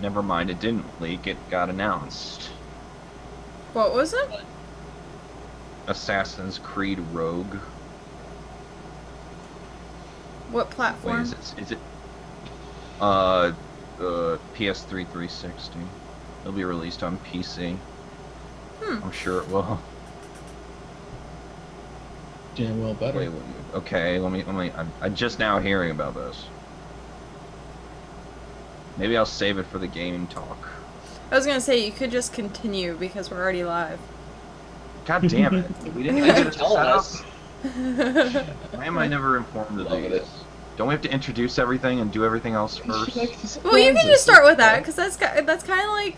Never mind, it didn't leak. It got announced. What was it? Assassin's Creed Rogue. What platform? Wait, is it? PS3 360. It'll be released on PC. I'm sure it will. Damn well better. Wait, okay, let me. I'm just now hearing about this. Maybe I'll save it for the gaming talk. I was gonna say, you could just continue because we're already live. God damn it! We didn't Thanks get for it set telling up. us. Why am I never informed of Love these? it. Don't we have to introduce everything and do everything else first? Well, you can just start with that because that's kind of like,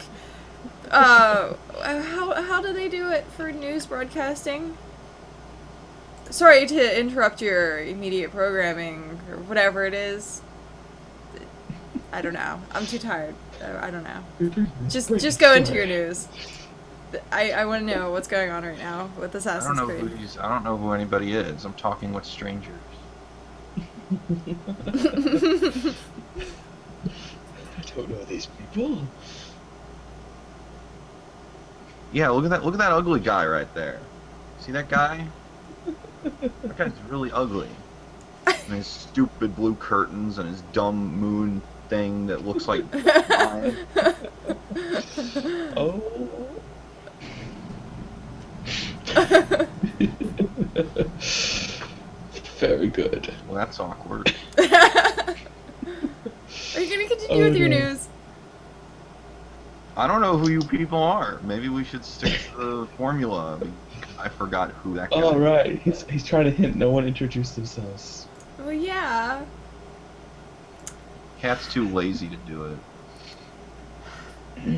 how do they do it for news broadcasting? Sorry to interrupt your immediate programming or whatever it is. I don't know. I'm too tired. I don't know. Just go into your news. I want to know what's going on right now with Assassin's Creed. I don't know who anybody is. I'm talking with strangers. I don't know these people. Yeah, look at that ugly guy right there. See that guy? That guy's really ugly. And his stupid blue curtains and his dumb moon thing that looks like mine. Oh. Very good. Well, that's awkward. Are you gonna continue with your news? I don't know who you people are. Maybe we should stick to the formula. I forgot who that guy is. Oh, right. He's trying to hint no one introduced themselves. Well, yeah. Cat's too lazy to do it.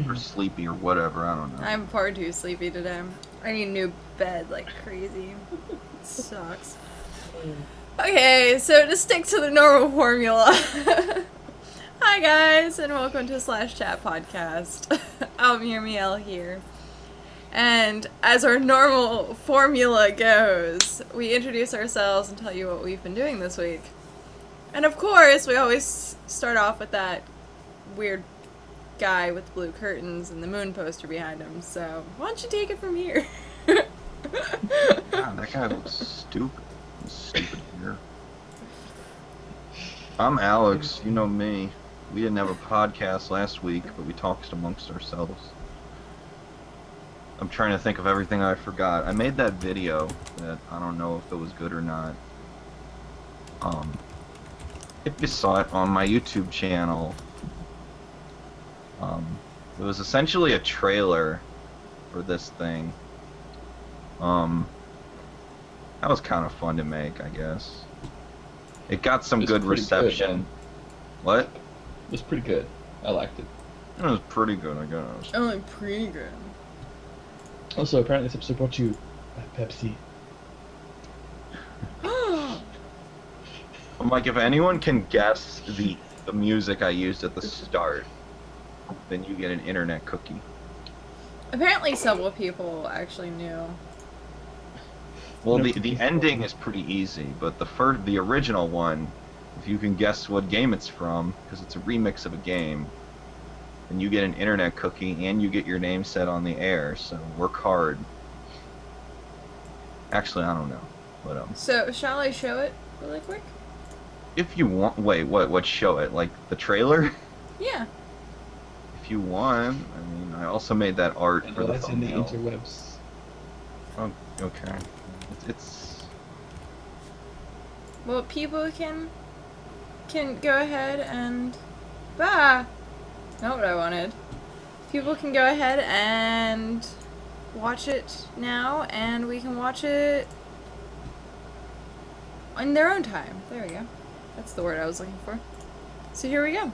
Or sleepy or whatever, I don't know. I'm far too sleepy today. I need a new bed like crazy. It sucks. Okay, so to stick to the normal formula. Hi guys, and welcome to Slash Chat Podcast. I'm Yirmiel here. And as our normal formula goes, we introduce ourselves and tell you what we've been doing this week. And of course, we always start off with that weird guy with blue curtains and the moon poster behind him. So, why don't you take it from here? God, that guy looks stupid. Stupid here. I'm Alex, you know me. We didn't have a podcast last week, but we talked amongst ourselves. I'm trying to think of everything I forgot. I made that video that I don't know if it was good or not. If you saw it on my YouTube channel, it was essentially a trailer for this thing. That was kind of fun to make, I guess. It got some It's good pretty reception. good, man. What? It was pretty good. I liked it. It was pretty good, I guess. Oh, pretty good. Also, apparently this episode brought you Pepsi. I'm like, if anyone can guess the music I used at the start, then you get an internet cookie. Apparently several people actually knew. Well, No the cookies. ending is pretty easy, but the original one, if you can guess what game it's from, because it's a remix of a game, then you get an internet cookie and you get your name set on the air. So work hard. Actually, I don't know, but So, shall I show it really quick? if you want, wait, what show it? Like the trailer? Yeah. If you want, I mean, I also made that art And for the that's in the thumbnail. interwebs. Oh, okay. It's Well, people can go ahead and not what I wanted. People can go ahead and watch it now, and we can watch it in their own time. There we go. That's the word I was looking for. So here we go.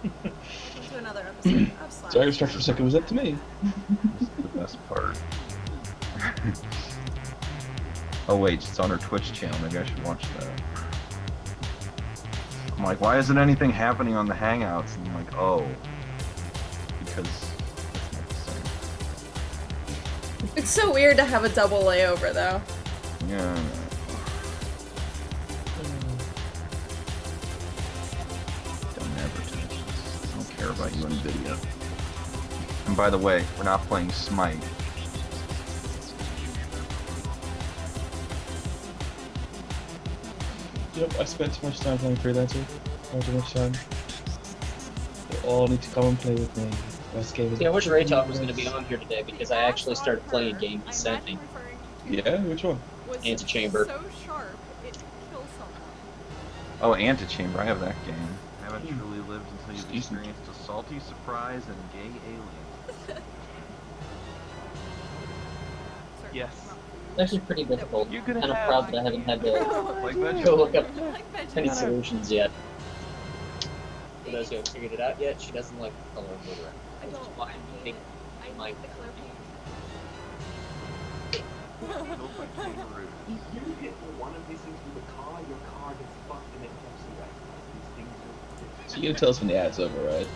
Welcome to another episode of Slash. Sorry, I was struck for a second. Was that to me? the best part. Oh wait, it's on her Twitch channel. Maybe I should watch that. I'm like, why isn't anything happening on the Hangouts? And I'm like, oh, because it's not the same. It's so weird to have a double layover, though. Yeah. Don't advertise this. I don't care about you, NVIDIA. And by the way, we're not playing Smite. Yep, I spent too much time playing Freelancer. Far too much time. They all need to come and play with me. Best game is Yeah, I wish Ray Talk was going to be on here today because I actually started playing a game he sent me. Yeah, which one? Antechamber. So sharp, it kills someone. Oh, Antechamber, I have that game. I haven't truly lived until you've experienced a salty surprise and gay alien. Yes. It's actually pretty difficult. You could Kind of have- proud that I haven't had to Like go vegetables. look up Like any vegetables. solutions yet. For those who haven't figured it out yet, she doesn't like the color of the red. I Which is don't. why I I hate think it. I my hate the color Killed by kangaroo. If you hit one of these things with a car, your car gets fucked and it helps you right. These things are... So you can tell us when the ad's over, right?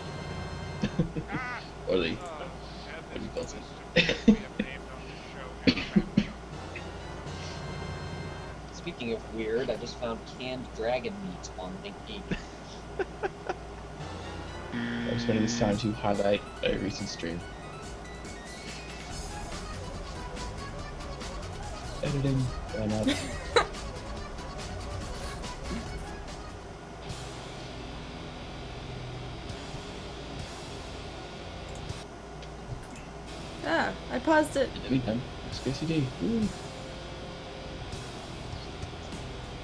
Or the... What do you call it? Speaking of weird, I just found canned dragon meat on LinkedIn. I'm spending this time to highlight a recent stream. Editing, why not? Ah, I paused it. Anytime. SKCD. Woo.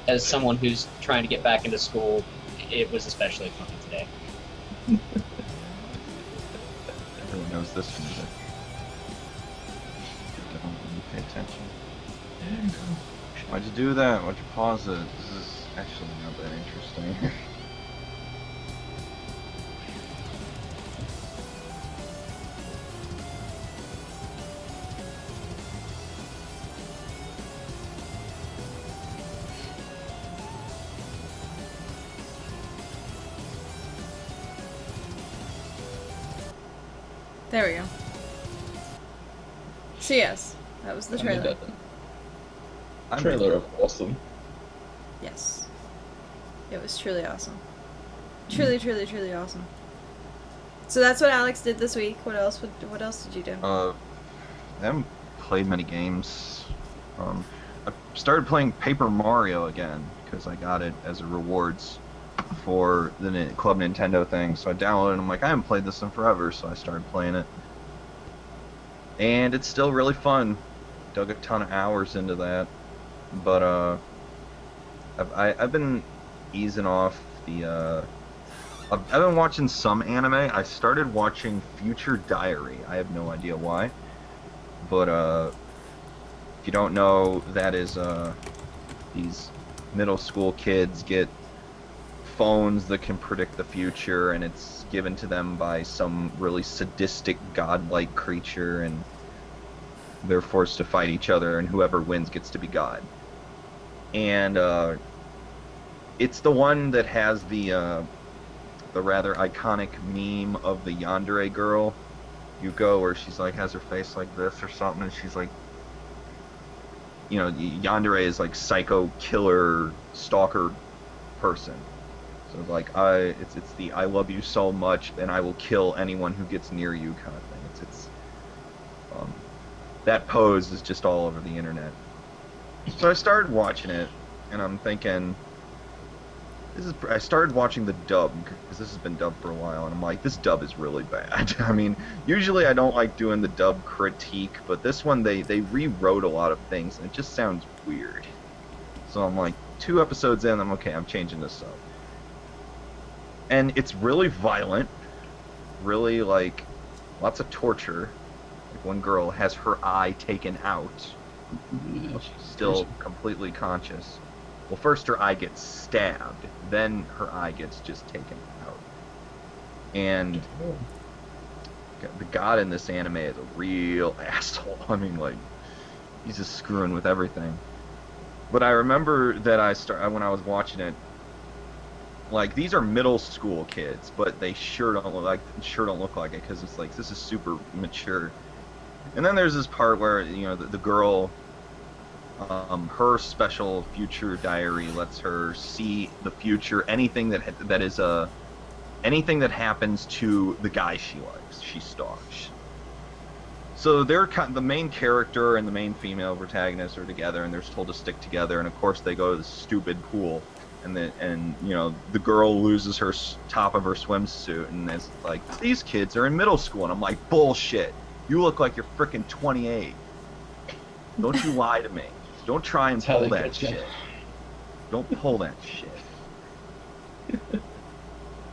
As someone who's trying to get back into school, it was especially fun today. Everyone knows this music. Don't really pay attention. Why'd you do that? Why'd you pause it? This is actually not that interesting. There we go. So yes, that was the trailer. Trailer of awesome. Yes. It was truly awesome. Truly, truly, truly awesome. So that's what Alex did this week. What else did you do? I haven't played many games. I started playing Paper Mario again because I got it as a rewards for the Club Nintendo thing. So I downloaded it and I'm like, I haven't played this in forever, so I started playing it. And it's still really fun. Dug a ton of hours into that. But I've been easing off the I've been watching some anime. I started watching Future Diary. I have no idea why. But if you don't know, that is these middle school kids get phones that can predict the future, and it's given to them by some really sadistic godlike creature, and they're forced to fight each other, and whoever wins gets to be God. And it's the one that has the rather iconic meme of the yandere girl, Yuko, where she's like has her face like this or something, and she's like, you know, yandere is like psycho killer stalker person. So like it's the I love you so much and I will kill anyone who gets near you kind of thing. It's that pose is just all over the internet. So I started watching it, and I'm thinking, I started watching the dub, because this has been dubbed for a while, and I'm like, this dub is really bad. I mean, usually I don't like doing the dub critique, but this one, they rewrote a lot of things, and it just sounds weird. So I'm like, 2 episodes in, I'm changing this up. And it's really violent, really, like, lots of torture. Like, one girl has her eye taken out. She's still completely conscious. Well, first her eye gets stabbed, then her eye gets just taken out. And the god in this anime is a real asshole. I mean, like, he's just screwing with everything. But I remember that when I was watching it, like, these are middle school kids, but they sure don't look like it, because it's like, this is super mature. And then there's this part where the girl, her special future diary lets her see the future, anything anything that happens to the guy she likes, she stalks. So they're the main character and the main female protagonist are together, and they're told to stick together. And of course, they go to this stupid pool, and the girl loses her top of her swimsuit, and it's like, these kids are in middle school, and I'm like, bullshit. You look like you're freaking 28. Don't you lie to me. Don't try and That's how pull they that get ya. shit. Don't pull that shit.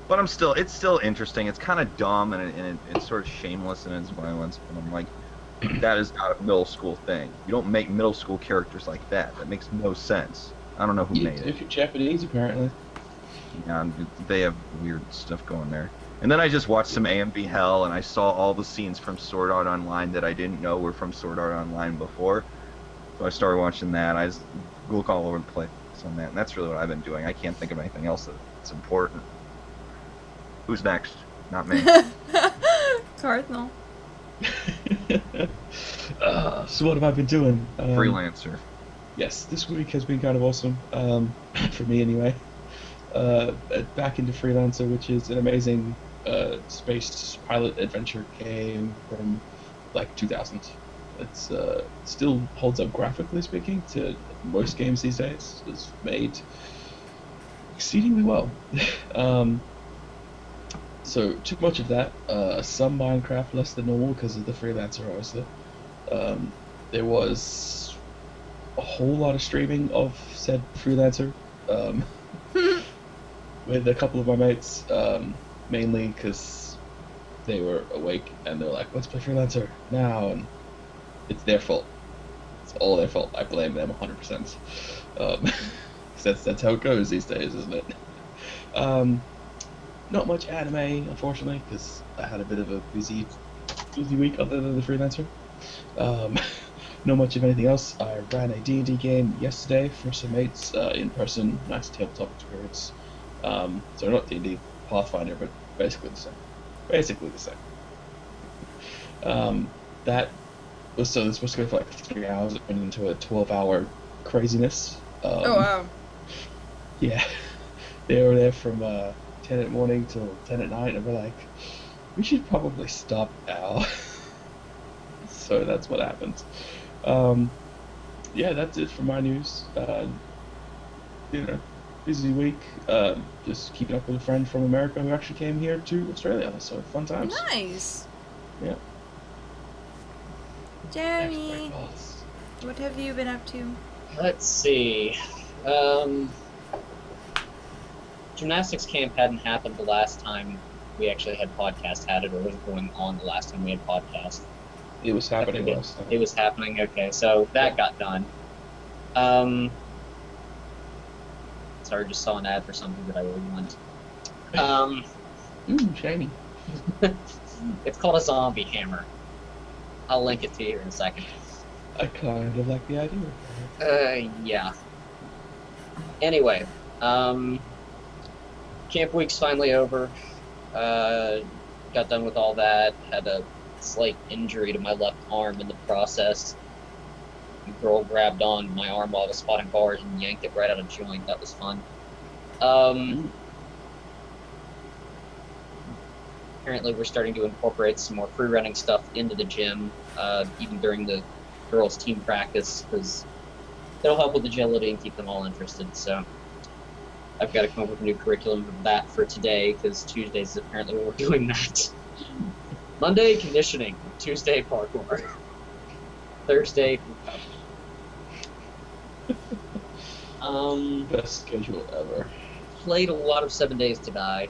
But it's still interesting. It's kind of dumb, and it's sort of shameless in its violence. But I'm like, that is not a middle school thing. You don't make middle school characters like that. That makes no sense. I don't know who made it. If you're Japanese, apparently. Yeah, they have weird stuff going there. And then I just watched some AMV Hell, and I saw all the scenes from Sword Art Online that I didn't know were from Sword Art Online before. So I started watching that. I just look all over the place on that, and that's really what I've been doing. I can't think of anything else that's important. Who's next? Not me. Cardinal. So what have I been doing? Freelancer. Yes, this week has been kind of awesome, for me anyway. Back into Freelancer, which is an amazing space pilot adventure game from like 2000. It's still holds up graphically speaking to most games these days. It's made exceedingly well. So too much of that. Some Minecraft, less than normal because of the Freelancer, obviously. There was a whole lot of streaming of said Freelancer. With a couple of my mates, mainly because they were awake and they're like, let's play Freelancer now, and it's their fault. It's all their fault. I blame them 100%. 'Cause that's how it goes these days, isn't it? Not much anime, unfortunately, because I had a bit of a busy week other than the Freelancer. Not much of anything else. I ran a D&D game yesterday for some mates in person. Nice tabletop experience. So not D&D, Pathfinder, but basically the same. That was this was supposed to go for like 3 hours. It went into a 12-hour craziness. Oh wow. Yeah, they were there from 10 in the morning till 10 at night, and we're like, we should probably stop now. So that's what happened. Yeah, that's it for my news. Busy week. Just keeping up with a friend from America who actually came here to Australia. So fun times. Nice. Yeah. Jeremy, what have you been up to? Let's see. Gymnastics camp hadn't happened the last time we actually had podcast had it, or was going on the last time we had podcast. It was happening last time. It was happening, okay, so that got done. Sorry, just saw an ad for something that I really want. Ooh, shiny. It's called a zombie hammer. I'll link it to you in a second. I kind of like the idea. Yeah. Anyway, camp week's finally over. Got done with all that. Had a slight injury to my left arm in the process. The girl grabbed on my arm while I was spotting bars and yanked it right out of joint. That was fun. Apparently we're starting to incorporate some more free running stuff into the gym, even during the girls' team practice, because it'll help with agility and keep them all interested. So I've got to come up with a new curriculum for that for today, because Tuesdays is apparently when we're doing that. Monday, conditioning. Tuesday, parkour. Thursday, Best schedule ever. played a lot of 7 Days to Die.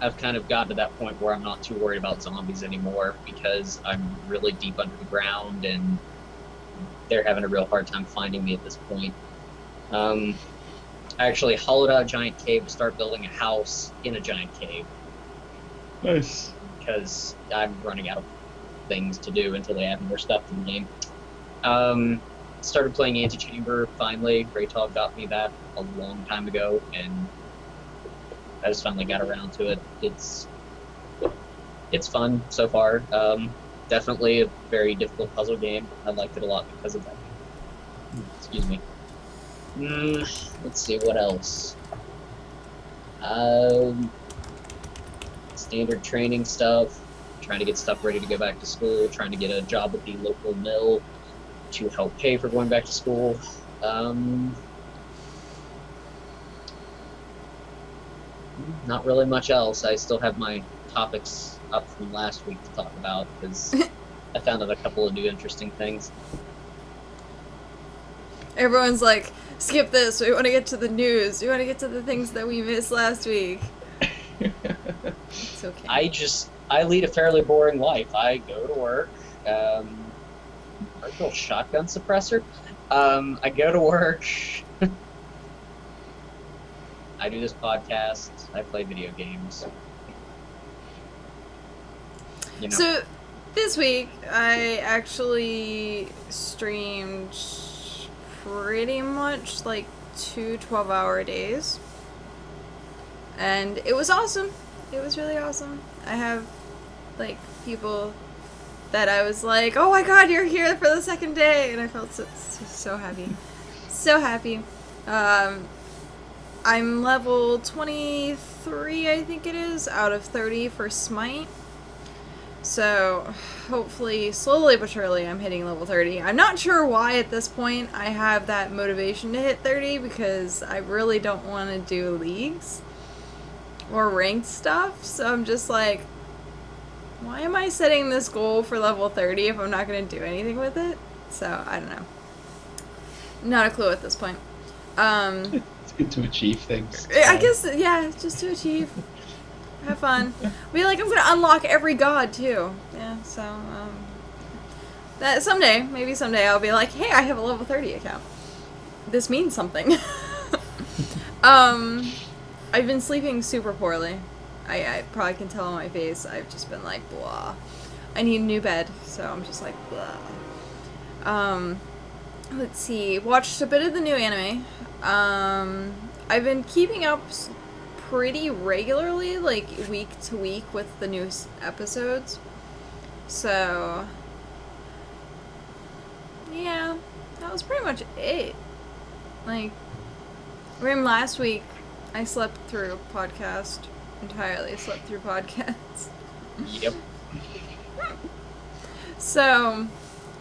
I've kind of gotten to that point where I'm not too worried about zombies anymore, because I'm really deep under the ground and they're having a real hard time finding me at this point. I actually hollowed out a giant cave to start building a house in a giant cave, Nice. because I'm running out of things to do until they add more stuff to the game. Started playing Antichamber, finally. Greytalk got me that a long time ago, and I just finally got around to it. It's fun so far. definitely a very difficult puzzle game. I liked it a lot because of that. Excuse me. Let's see, what else? Standard training stuff, trying to get stuff ready to go back to school, trying to get a job at the local mill to help pay for going back to school. Not really much else. I still have my topics up from last week to talk about because I found out a couple of new interesting things. Everyone's like, skip this. We want to get to the news. We want to get to the things that we missed last week. It's okay. I lead a fairly boring life. I go to work. Virtual shotgun suppressor. I go to work. I do this podcast. I play video games. You know. So, this week, I actually streamed pretty much like 2 12-hour days. And it was awesome. It was really awesome. I have, like, people that I was like, oh my god, you're here for the second day! And I felt so happy. So happy. I'm level 23, I think it is, out of 30 for Smite. So, hopefully, slowly but surely, I'm hitting level 30. I'm not sure why at this point I have that motivation to hit 30, because I really don't want to do leagues or ranked stuff. So I'm just like, why am I setting this goal for level 30 if I'm not going to do anything with it? So, I don't know. Not a clue at this point. It's good to achieve things. I guess, yeah, just to achieve. Have fun. Be like, I'm gonna unlock every god too. Yeah, so that someday, maybe someday, I'll be like, hey, I have a level 30 account. This means something. I've been sleeping super poorly. I probably can tell on my face. I've just been like, blah. I need a new bed, so I'm just like, blah. Let's see. Watched a bit of the new anime. I've been keeping up pretty regularly, like week to week, with the new episodes. So, yeah, that was pretty much it. Like, last week, I slept through podcast entirely. Slept through podcasts. Yep. So,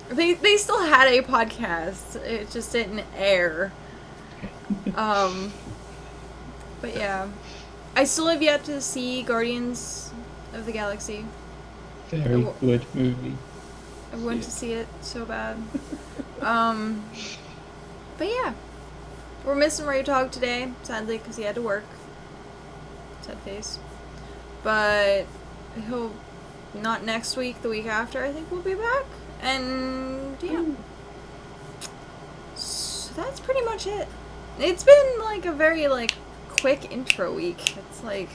they still had a podcast. It just didn't air. But yeah. I still have yet to see Guardians of the Galaxy. Very good movie. I want to see it so bad. But yeah. We're missing Ray Talk today, sadly, because he had to work. Sad face. But he'll, not next week, the week after, I think we'll be back. And yeah. So that's pretty much it. It's been like a very quick intro week. It's like,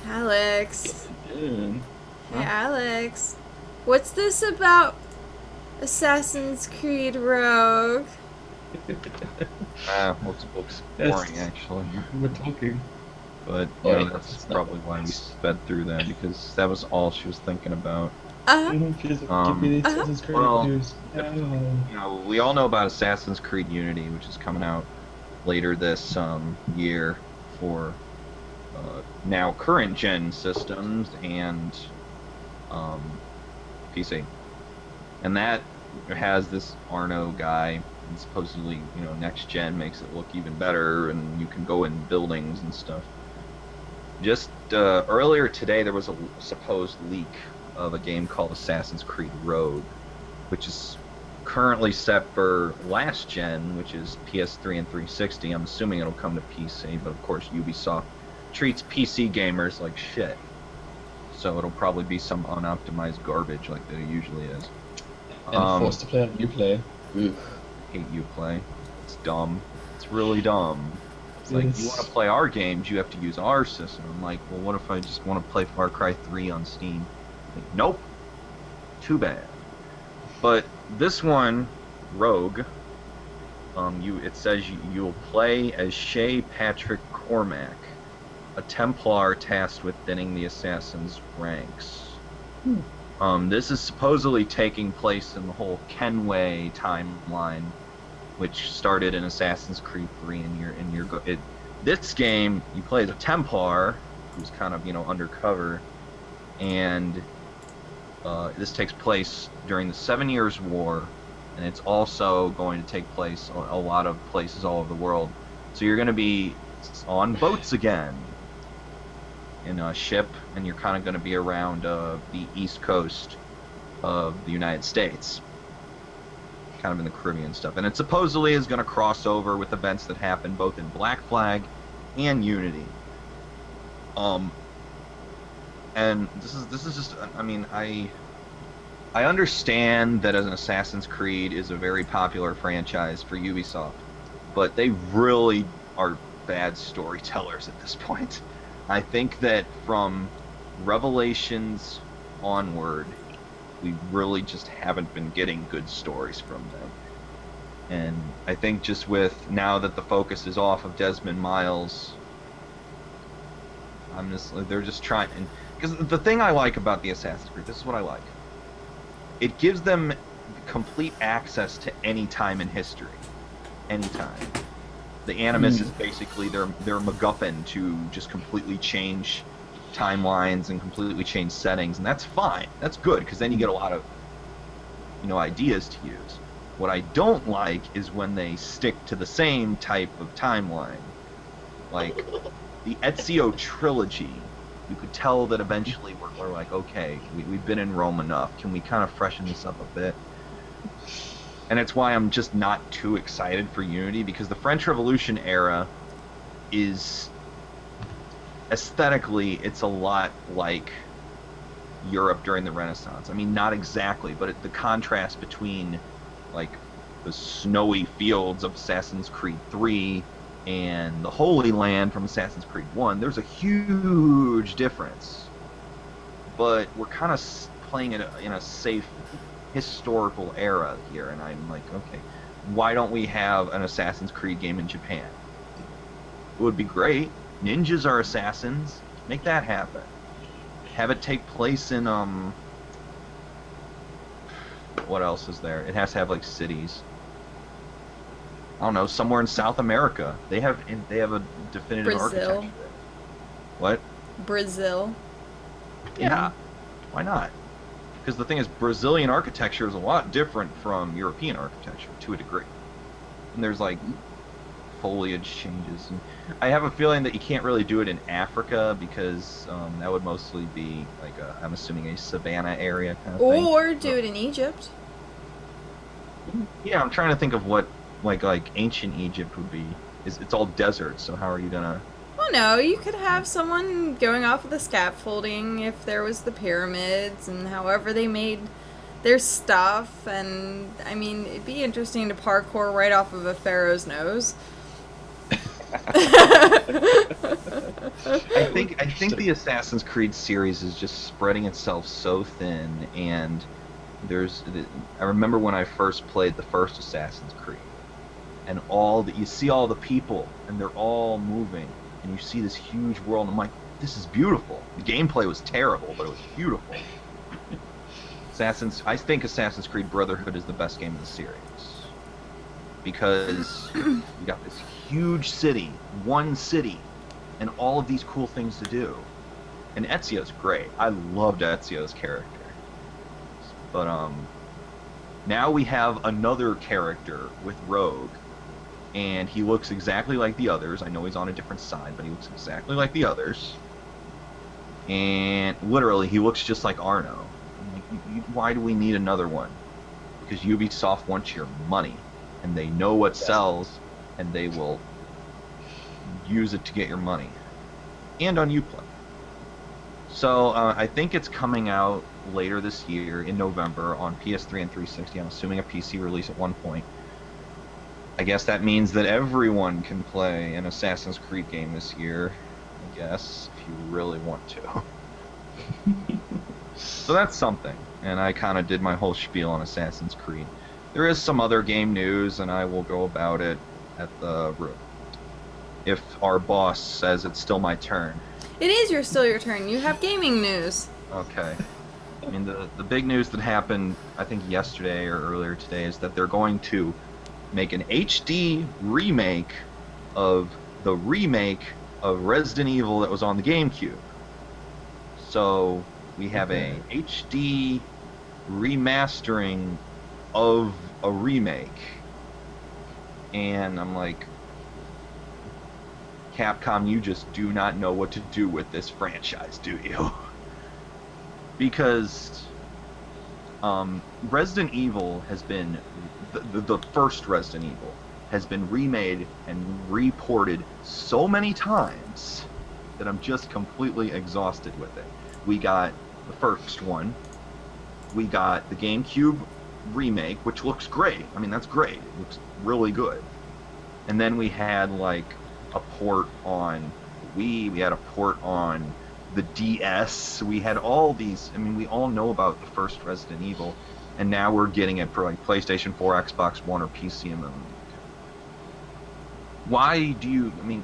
Alex. Yeah. Hey, Alex. What's this about Assassin's Creed Rogue? Looks Yes. boring actually. We're talking. But Oh, yeah, yeah, that's it's not probably what why it we is. sped through that, because that was all she was thinking about. Give me the Assassin's Creed well, news. You know, we all know about Assassin's Creed Unity, which is coming out later this year for now current gen systems and PC. And that has this Arno guy, and supposedly, you know, next gen makes it look even better, and you can go in buildings and stuff. Just earlier today, there was a supposed leak of a game called Assassin's Creed Rogue, which is currently set for last gen, which is PS3 and 360. I'm assuming it'll come to PC, but of course Ubisoft treats PC gamers like shit. So it'll probably be some unoptimized garbage like that it usually is. And forced to play on Uplay. Ugh. Hate Uplay. It's dumb. It's really dumb. It's like, Yes. you want to play our games, you have to use our system. I'm like, well, what if I just want to play Far Cry 3 on Steam? Like, nope. Too bad. But this one, Rogue, it says you'll play as Shay Patrick Cormac, a Templar tasked with thinning the assassin's ranks. This is supposedly taking place in the whole Kenway timeline, which started in Assassin's Creed 3. This game, you play as a Templar who's kind of undercover, and this takes place during the 7 Years' War, and it's also going to take place on a lot of places all over the world. So you're going to be on boats again in a ship, and you're kind of going to be around the east coast of the United States, kind of in the Caribbean stuff. And it supposedly is going to cross over with events that happen both in Black Flag and Unity. And this is just, I mean, I understand that as an Assassin's Creed is a very popular franchise for Ubisoft, but they really are bad storytellers at this point. I think that from Revelations onward, we really just haven't been getting good stories from them. And I think just with, now that the focus is off of Desmond Miles, they're just trying, because the thing I like about the Assassin's Creed, this is what I like. It gives them complete access to any time in history. Anytime. The Animus is basically their MacGuffin to just completely change timelines and completely change settings, and that's fine. That's good, because then you get a lot of ideas to use. What I don't like is when they stick to the same type of timeline. Like the Ezio trilogy, you could tell that eventually we're like, okay, we've been in Rome enough. Can we kind of freshen this up a bit? And it's why I'm just not too excited for Unity, because the French Revolution era is, aesthetically, it's a lot like Europe during the Renaissance. I mean, not exactly, but the contrast between, like, the snowy fields of Assassin's Creed 3 and the Holy Land from Assassin's Creed 1, there's a huge difference. But we're kind of playing it in a safe historical era here, and I'm like, okay, why don't we have an Assassin's Creed game in Japan? It would be great. Ninjas are assassins. Make that happen. Have it take place in what else is there? It has to have like cities. I don't know, somewhere in South America. They have a definitive Brazil. architecture. What? Brazil. Yeah. Why not? Because the thing is, Brazilian architecture is a lot different from European architecture to a degree. And there's like foliage changes. And I have a feeling that you can't really do it in Africa, because that would mostly be like I'm assuming a savanna area kind of thing. Or do it in Egypt. Yeah, I'm trying to think of what like ancient Egypt would be. It's all desert, so how are you gonna? Well, no, you could have someone going off of the scaffolding if there was the pyramids and however they made their stuff. And, I mean, it'd be interesting to parkour right off of a pharaoh's nose. I think the Assassin's Creed series is just spreading itself so thin, and I remember when I first played the first Assassin's Creed, and you see all the people, and they're all moving, and you see this huge world, and I'm like, this is beautiful. The gameplay was terrible, but it was beautiful. I think Assassin's Creed Brotherhood is the best game of the series, because you got this huge city, one city, and all of these cool things to do. And Ezio's great. I loved Ezio's character. But now we have another character with Rogue, and he looks exactly like the others. I know he's on a different side, but he looks exactly like the others. And literally, he looks just like Arno. I'm like, why do we need another one? Because Ubisoft wants your money, and they know what sells, and they will use it to get your money. And on Uplay. So I think it's coming out later this year in November on PS3 and 360. I'm assuming a PC release at one point. I guess that means that everyone can play an Assassin's Creed game this year, I guess, if you really want to. So that's something, and I kind of did my whole spiel on Assassin's Creed. There is some other game news, and I will go about it at the if our boss says it's still my turn. It is still your turn. You have gaming news. Okay. I mean, the big news that happened, I think yesterday or earlier today, is that they're going to make an HD remake of the remake of Resident Evil that was on the GameCube. So we have a HD remastering of a remake. And I'm like, Capcom, you just do not know what to do with this franchise, do you? Because Resident Evil has been, the first Resident Evil has been remade and reported so many times that I'm just completely exhausted with it. We got the first one, we got the GameCube remake, which looks great. I mean, that's great. It looks really good. And then we had like a port on Wii, we had a port on the DS, we had all these. I mean, we all know about the first Resident Evil, and now we're getting it for like PlayStation 4, Xbox One, or PC. And why do you, I mean,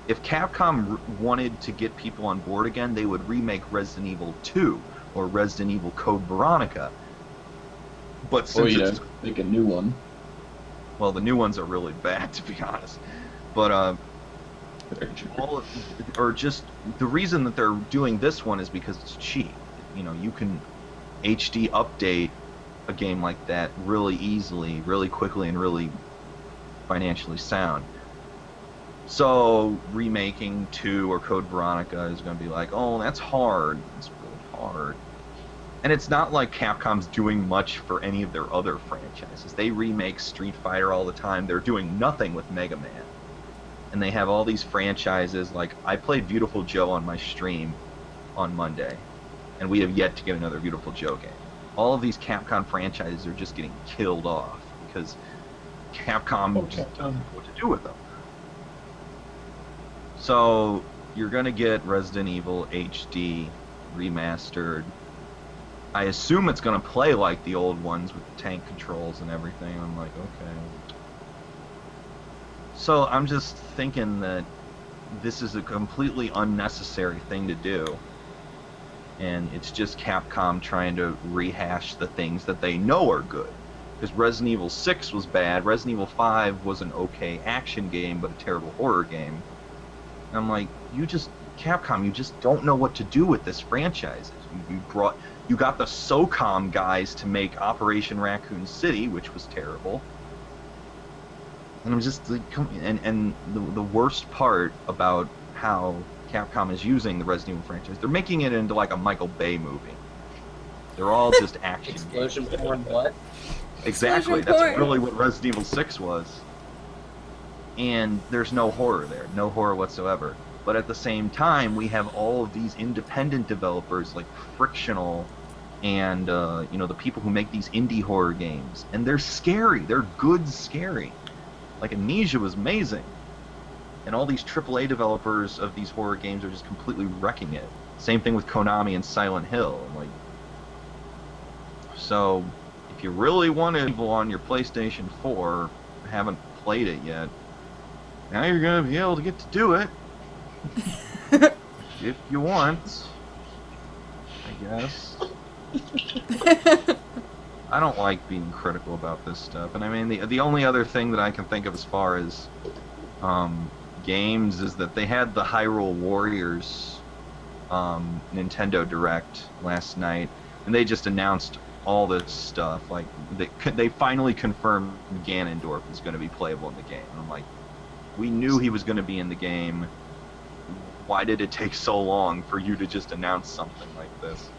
if Capcom wanted to get people on board again, they would remake Resident Evil 2 or Resident Evil Code Veronica. But since it's, make a new one. well, the new ones are really bad, to be honest. But all of, or just the reason that they're doing this one is because it's cheap. You know, you can HD update a game like that really easily, really quickly, and really financially sound. So remaking 2 or Code Veronica is going to be like, oh, that's hard. It's really hard. And it's not like Capcom's doing much for any of their other franchises. They remake Street Fighter all the time. They're doing nothing with Mega Man. And they have all these franchises. Like, I played Beautiful Joe on my stream on Monday, and we have yet to get another Beautiful Joe game. All of these Capcom franchises are just getting killed off because Capcom just doesn't know what to do with them. So you're going to get Resident Evil HD remastered. I assume it's going to play like the old ones with the tank controls and everything. I'm like, okay. So I'm just thinking that this is a completely unnecessary thing to do. And it's just Capcom trying to rehash the things that they know are good. Because Resident Evil 6 was bad. Resident Evil 5 was an okay action game, but a terrible horror game. And I'm like, Capcom, you just don't know what to do with this franchise. You got the SOCOM guys to make Operation Raccoon City, which was terrible. And I'm just like, and the worst part about how Capcom is using the Resident Evil franchise, they're making it into like a Michael Bay movie. They're all just action Explosion games. porn, what? Exactly, Explosion that's porn. really what Resident Evil 6 was. And there's no horror there, no horror whatsoever. But at the same time, we have all of these independent developers like Frictional and the people who make these indie horror games, and they're scary. They're good scary. Like Amnesia was amazing, and all these AAA developers of these horror games are just completely wrecking it. Same thing with Konami and Silent Hill. And so if you really want Evil on your PlayStation 4, haven't played it yet, now you're gonna be able to get to do it. If you want, I guess. I don't like being critical about this stuff, and I mean the only other thing that I can think of as far as games is that they had the Hyrule Warriors Nintendo Direct last night, and they just announced all this stuff. Like they finally confirmed Ganondorf is going to be playable in the game. And I'm like, we knew he was going to be in the game. Why did it take so long for you to just announce something like this?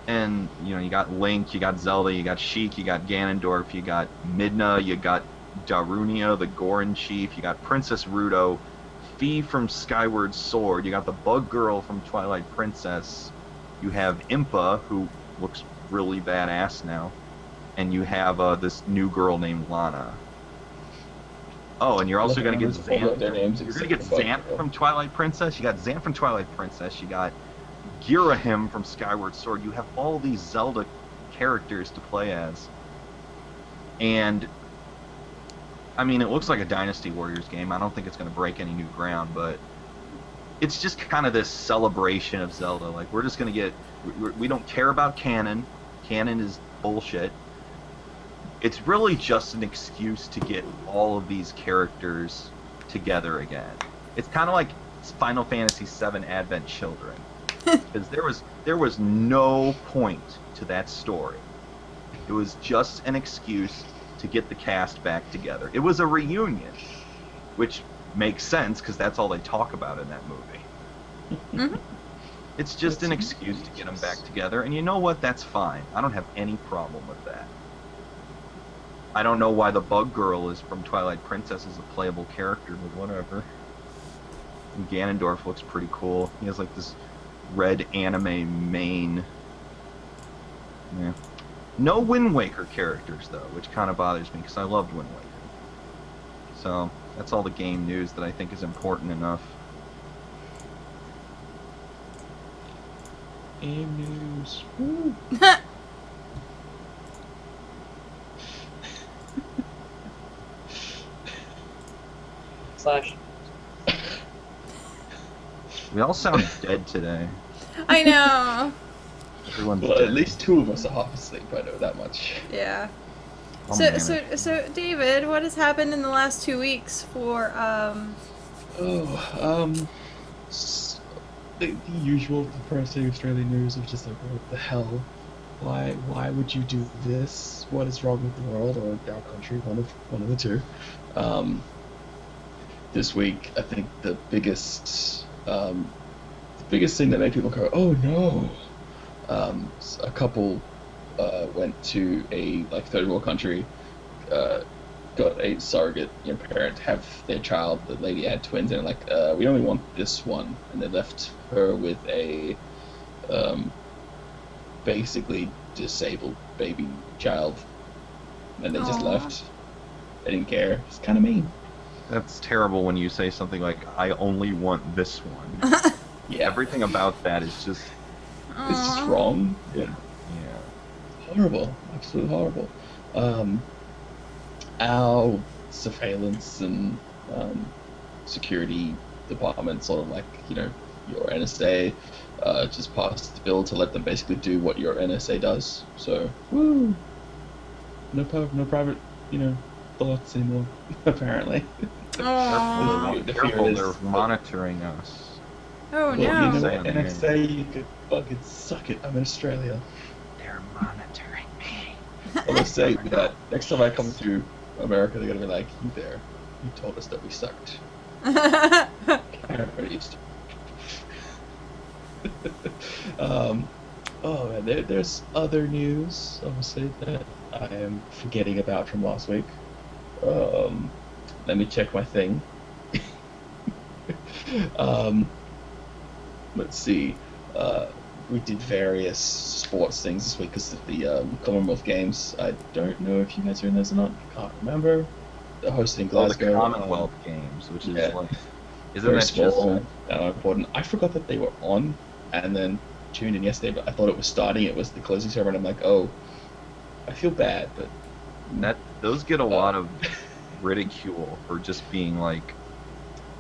And, you got Link, you got Zelda, you got Sheik, you got Ganondorf, you got Midna, you got Darunia, the Goron Chief, you got Princess Ruto, Fi from Skyward Sword, you got the Bug Girl from Twilight Princess, you have Impa, who looks really badass now, and you have this new girl named Lana. Oh, and you're also going to get Xanth. You're going to get Xanth from Twilight Princess. You got Xanth from Twilight Princess. You got Girahim from Skyward Sword. You have all these Zelda characters to play as. And, I mean, it looks like a Dynasty Warriors game. I don't think it's going to break any new ground, but it's just kind of this celebration of Zelda. Like, we're just gonna get, we don't care about canon. Canon is bullshit. It's really just an excuse to get all of these characters together again. It's kind of like Final Fantasy VII Advent Children, because there was no point to that story. It was just an excuse to get the cast back together. It was a reunion, which makes sense because that's all they talk about in that movie. Mhm. It's just an excuse to get them back together, and you know what? That's fine. I don't have any problem with that. I don't know why the Bug Girl is from Twilight Princess is a playable character, but whatever. And Ganondorf looks pretty cool. He has like this red anime mane. Yeah. No Wind Waker characters though, which kind of bothers me because I loved Wind Waker. So that's all the game news that I think is important enough. Game news. Woo. Slash. We all sound dead today. I know. Everyone's Well, dead. at least two of us are half asleep. I know that much. Yeah. I'll So, manage. so David, what has happened in the last 2 weeks for The usual depressing Australian news of just like, what the hell? Why would you do this? What is wrong with the world or our country? One of the two. This week, I think the biggest thing that made people go, oh no. A couple went to a like third world country, got a surrogate parent to have their child. The lady had twins, and like we only want this one, and they left her with a basically disabled baby child, and they just Aw. left. They didn't care. It's kind of mean. That's terrible when you say something like, I only want this one. Yeah, Everything about that is just, it's just Aw. wrong. Yeah. yeah. Horrible, absolutely horrible. Our surveillance and security department, sort of like your NSA, just passed the bill to let them basically do what your NSA does. So, woo, no private, thoughts anymore. Apparently. Aw. The fear Careful, is they're that- monitoring us. Oh Well, no. you know Say what, on the NSA, you could fucking suck it. I'm in Australia. They're monitoring me. I'm gonna say that next time I come to America, they're gonna be like, "You there? You told us that we sucked." Paraphrased. Oh man, there's other news, obviously, that I am forgetting about from last week. Let me check my thing. Let's see. We did various sports things this week because of the Commonwealth Games. I don't know if you guys are in those or not. I can't remember. They're hosted in Oh, the Glasgow. Commonwealth Games, which is yeah. like, isn't Very that small just and important. I forgot that they were on, and then tuned in yesterday, but I thought it was starting. It was the closing ceremony. I'm like, oh, I feel bad, but that? Those get a lot of ridicule for just being like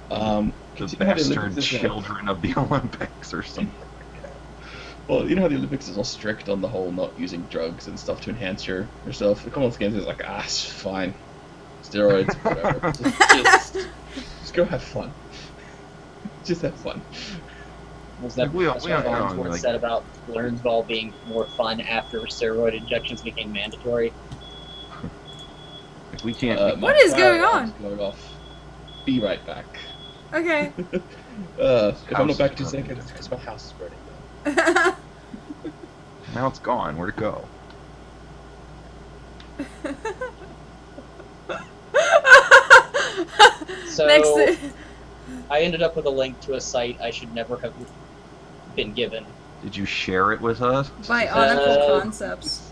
the you know how the bastard Olympics is, children of the Olympics or something. well, you know how the Olympics is all strict on the whole not using drugs and stuff to enhance yourself. The Commonwealth Games is like, it's fine, steroids, whatever. just go have fun. Just have fun. Was that We all- that's we what all know, Farnsworth like- said about Learnsball being more fun after steroid injections became mandatory? Like, we can't. My What is fire going alarm's on? Going off. Be right back. Okay. If I'm House not back is 2 burning seconds, down. because my house is burning down. Now it's gone. Where'd it go? So Next. I ended up with a link to a site I should never have been given. Did you share it with us? Bionicle Concepts.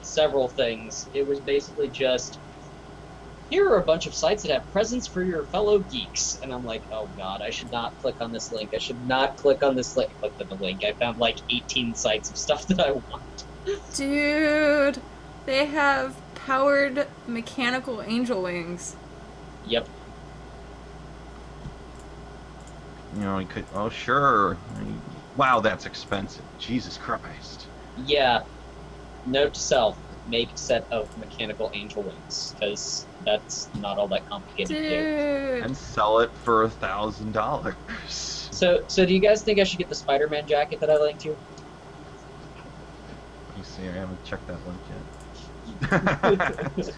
Several things. It was basically just, here are a bunch of sites that have presents for your fellow geeks. And I'm like, oh god, I should not click on this link. I should not click on this link. Clicked on the link. I found like 18 sites of stuff that I want. Dude, they have powered mechanical angel wings. Yep. You know, he could. Oh, sure. Wow, that's expensive. Jesus Christ. Yeah. Note to self: make a set of mechanical angel wings, because that's not all that complicated to do. Dude. And sell it for $1,000. So do you guys think I should get the Spider-Man jacket that I linked you? Let me see. I haven't checked that link yet.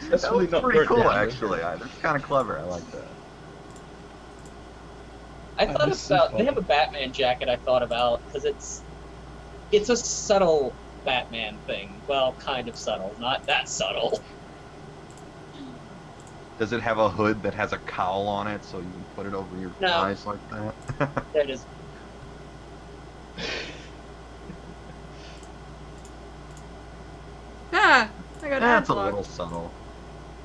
That's That really looks not pretty burnt cool, down. actually. That's kind of clever. I like that. I thought this is about they fun. have a Batman jacket I thought about because it's a subtle Batman thing. Well, kind of subtle, not that subtle. Does it have a hood that has a cowl on it so you can put it over your No. eyes like that? There it is. Ah, I got That's a ad little block. subtle.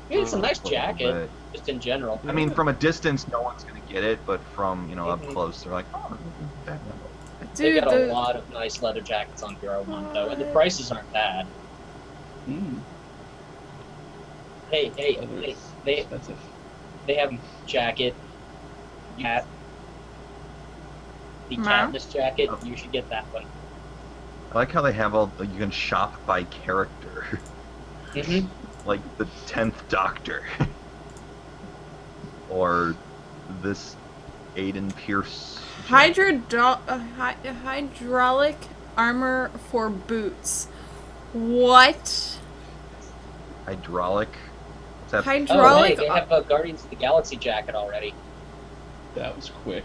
It's a nice Little jacket, bit. just in general. I mean, from a distance, no one's gonna get it, but from up Mhm. close, they're like, oh, Batman. They've Dude, got a the, lot of nice leather jackets on Hero One though, and the prices aren't bad. Mm, Hey, leather is they expensive. they have a jacket, hat, the Meow. Katniss jacket. You should get that one. I like how they have you can shop by character, Mm-hmm. like the 10th Doctor, or this Aiden Pierce. hydraulic armor for boots. What? Hydraulic. What's that? Oh, hey, Hydraulic. they have a Guardians of the Galaxy jacket already. That was quick.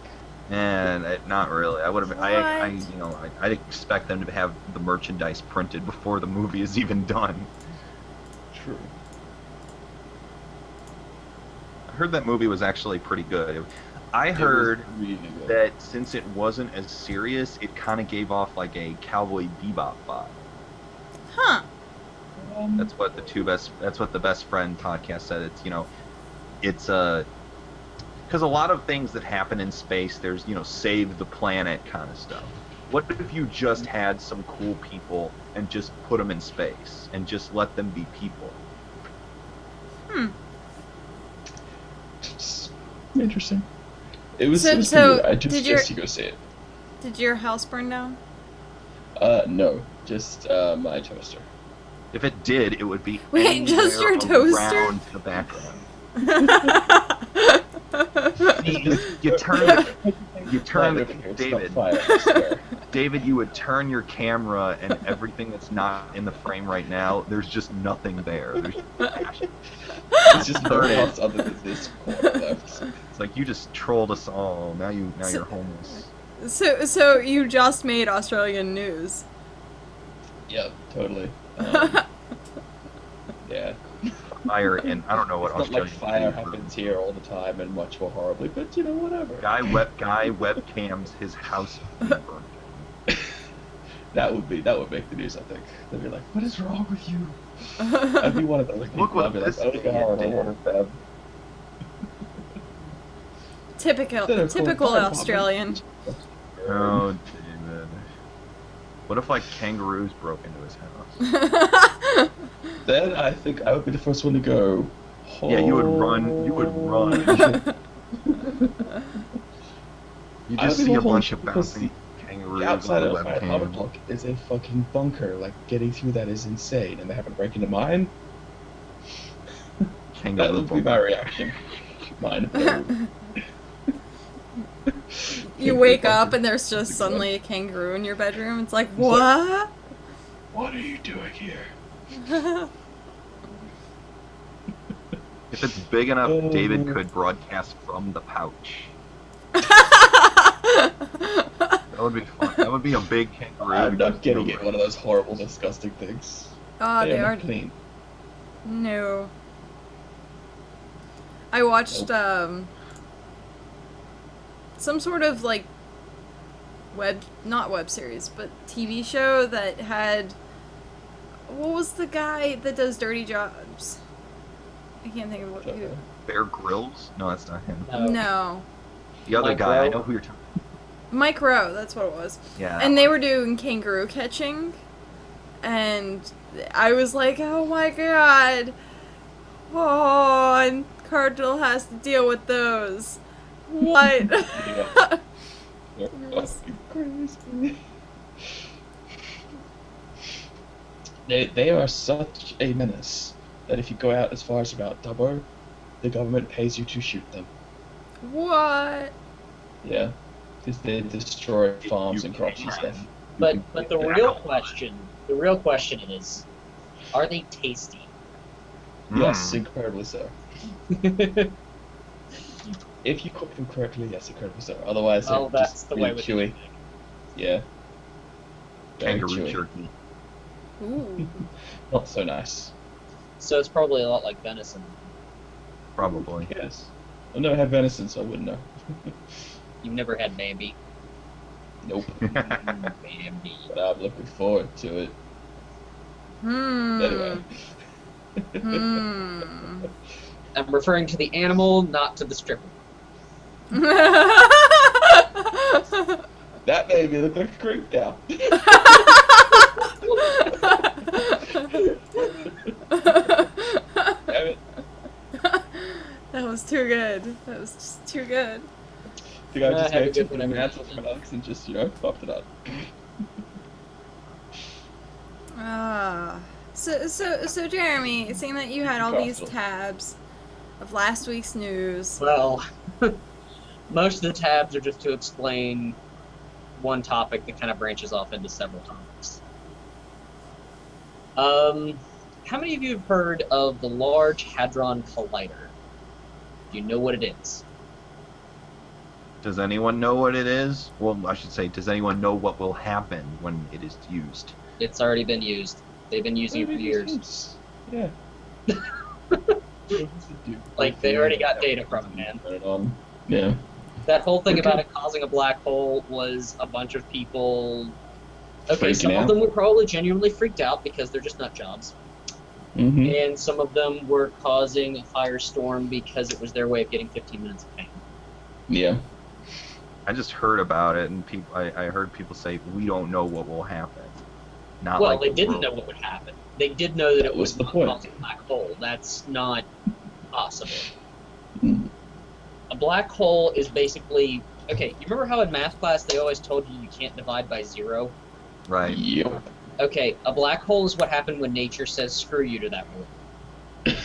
And not really. I would have. I What? I'd expect them to have the merchandise printed before the movie is even done. True. I heard that movie was actually pretty good. I It was heard really good. that since it wasn't as serious, it kind of gave off like a Cowboy Bebop vibe. Huh. That's what the Best Friend podcast said. It's it's because a lot of things that happen in space, there's save the planet kind of stuff. What if you just had some cool people and just put them in space and just let them be people? It's interesting. It was. So- it was so pretty good. I just did suggest your- you go see it. Did your house burn down? No, just my toaster. If it did, it would be Wait, just your anywhere toaster? around the background. You turn Fire the, over here, it's not David. fire, I swear. David, you would turn your camera and everything that's not in the frame right now, there's just nothing there. There's just It's just no parts other than this corner left. It's like you just trolled us all. Now you're homeless. So you just made Australian news. Yep, totally. Yeah. Fire and I don't know what It's not like Australian fire happens here all the time and much more horribly, but whatever. Guy webcams his house being burned. That would make the news, I think. They'd be like, "What is wrong with you?" I'd be one of those people. Look what I'd be this like, "Oh idiot God, I did." want them." Typical Fire Australian. Oh, David. What if like kangaroos broke into his house? Then I think I would be the first one to go. Yeah, you would run. You would run. You I'd just be see a the whole- bunch of because bouncing kangaroos The outside on of the my apartment webcam. block is a fucking bunker. Like, getting through that is insane, and they haven't break into mine. That Kangaroo would be my bunker. reaction. Mine. No. You wake up and there's just suddenly a kangaroo in your bedroom. It's like, what? What are you doing here? If it's big enough, Oh. David could broadcast from the pouch. That would be fun. That would be a big kangaroo. I'm because not getting it. nobody- One of those horrible, disgusting things. Oh, they are not clean. no. I watched some sort of like not web series, but TV show that had what was the guy that does dirty jobs? I can't think of what who. Bear Grylls? No, that's not him. No. The other Mike guy. I Rowe? know who you're talking. Mike Rowe, that's what it was. Yeah. And they were doing kangaroo catching, and I was like, oh my god. Oh, and Cardinal has to deal with those. What? Yeah. They're fucking crazy. They are such a menace that if you go out as far as about Dubbo, the government pays you to shoot them. What? Yeah, because they destroy farms and crops and stuff. But the real question is, are they tasty? Yes, incredibly so. If you cook them correctly, yes, incredibly so. Otherwise, Oh, they're that's just the really way with chewy. anything. Yeah. Very Kangaroo chewy. jerky. Ooh. Not so nice. So it's probably a lot like venison. Probably. Yes. I've never had venison, so I wouldn't know. You've never had Bambi. Nope. Bambi. But I'm looking forward to it. Anyway. Hmm. I'm referring to the animal, not to the stripper. That made me look like a creep now. Damn it. That was too good. That was just too good. The guy just Have a gave good two one, mantle for Alex and just, popped it up. So Jeremy, seeing that you had all these Castle. tabs of last week's news. Well, most of the tabs are just to explain one topic that kind of branches off into several topics. How many of you have heard of the Large Hadron Collider? Do you know what it is? Does anyone know what it is? Well, I should say, does anyone know what will happen when it is used? It's already been used. They've been using it for years. Yeah. Like, they already got data from it, man. Turn it on. Yeah. That whole thing Okay. about it causing a black hole was a bunch of people. Okay, Freaking some out. of them were probably genuinely freaked out because they're just nut jobs. Mm-hmm. And some of them were causing a firestorm because it was their way of getting 15 minutes of fame. Yeah. I just heard about it, and I heard people say, we don't know what will happen. Not Well, like they the didn't world. know what would happen. They did know that That it was was the not point. causing a black hole. That's not possible. Mm. A black hole is basically... Okay, you remember how in math class they always told you can't divide by zero? Right. Yep. Okay, a black hole is what happened when nature says screw you to that rule.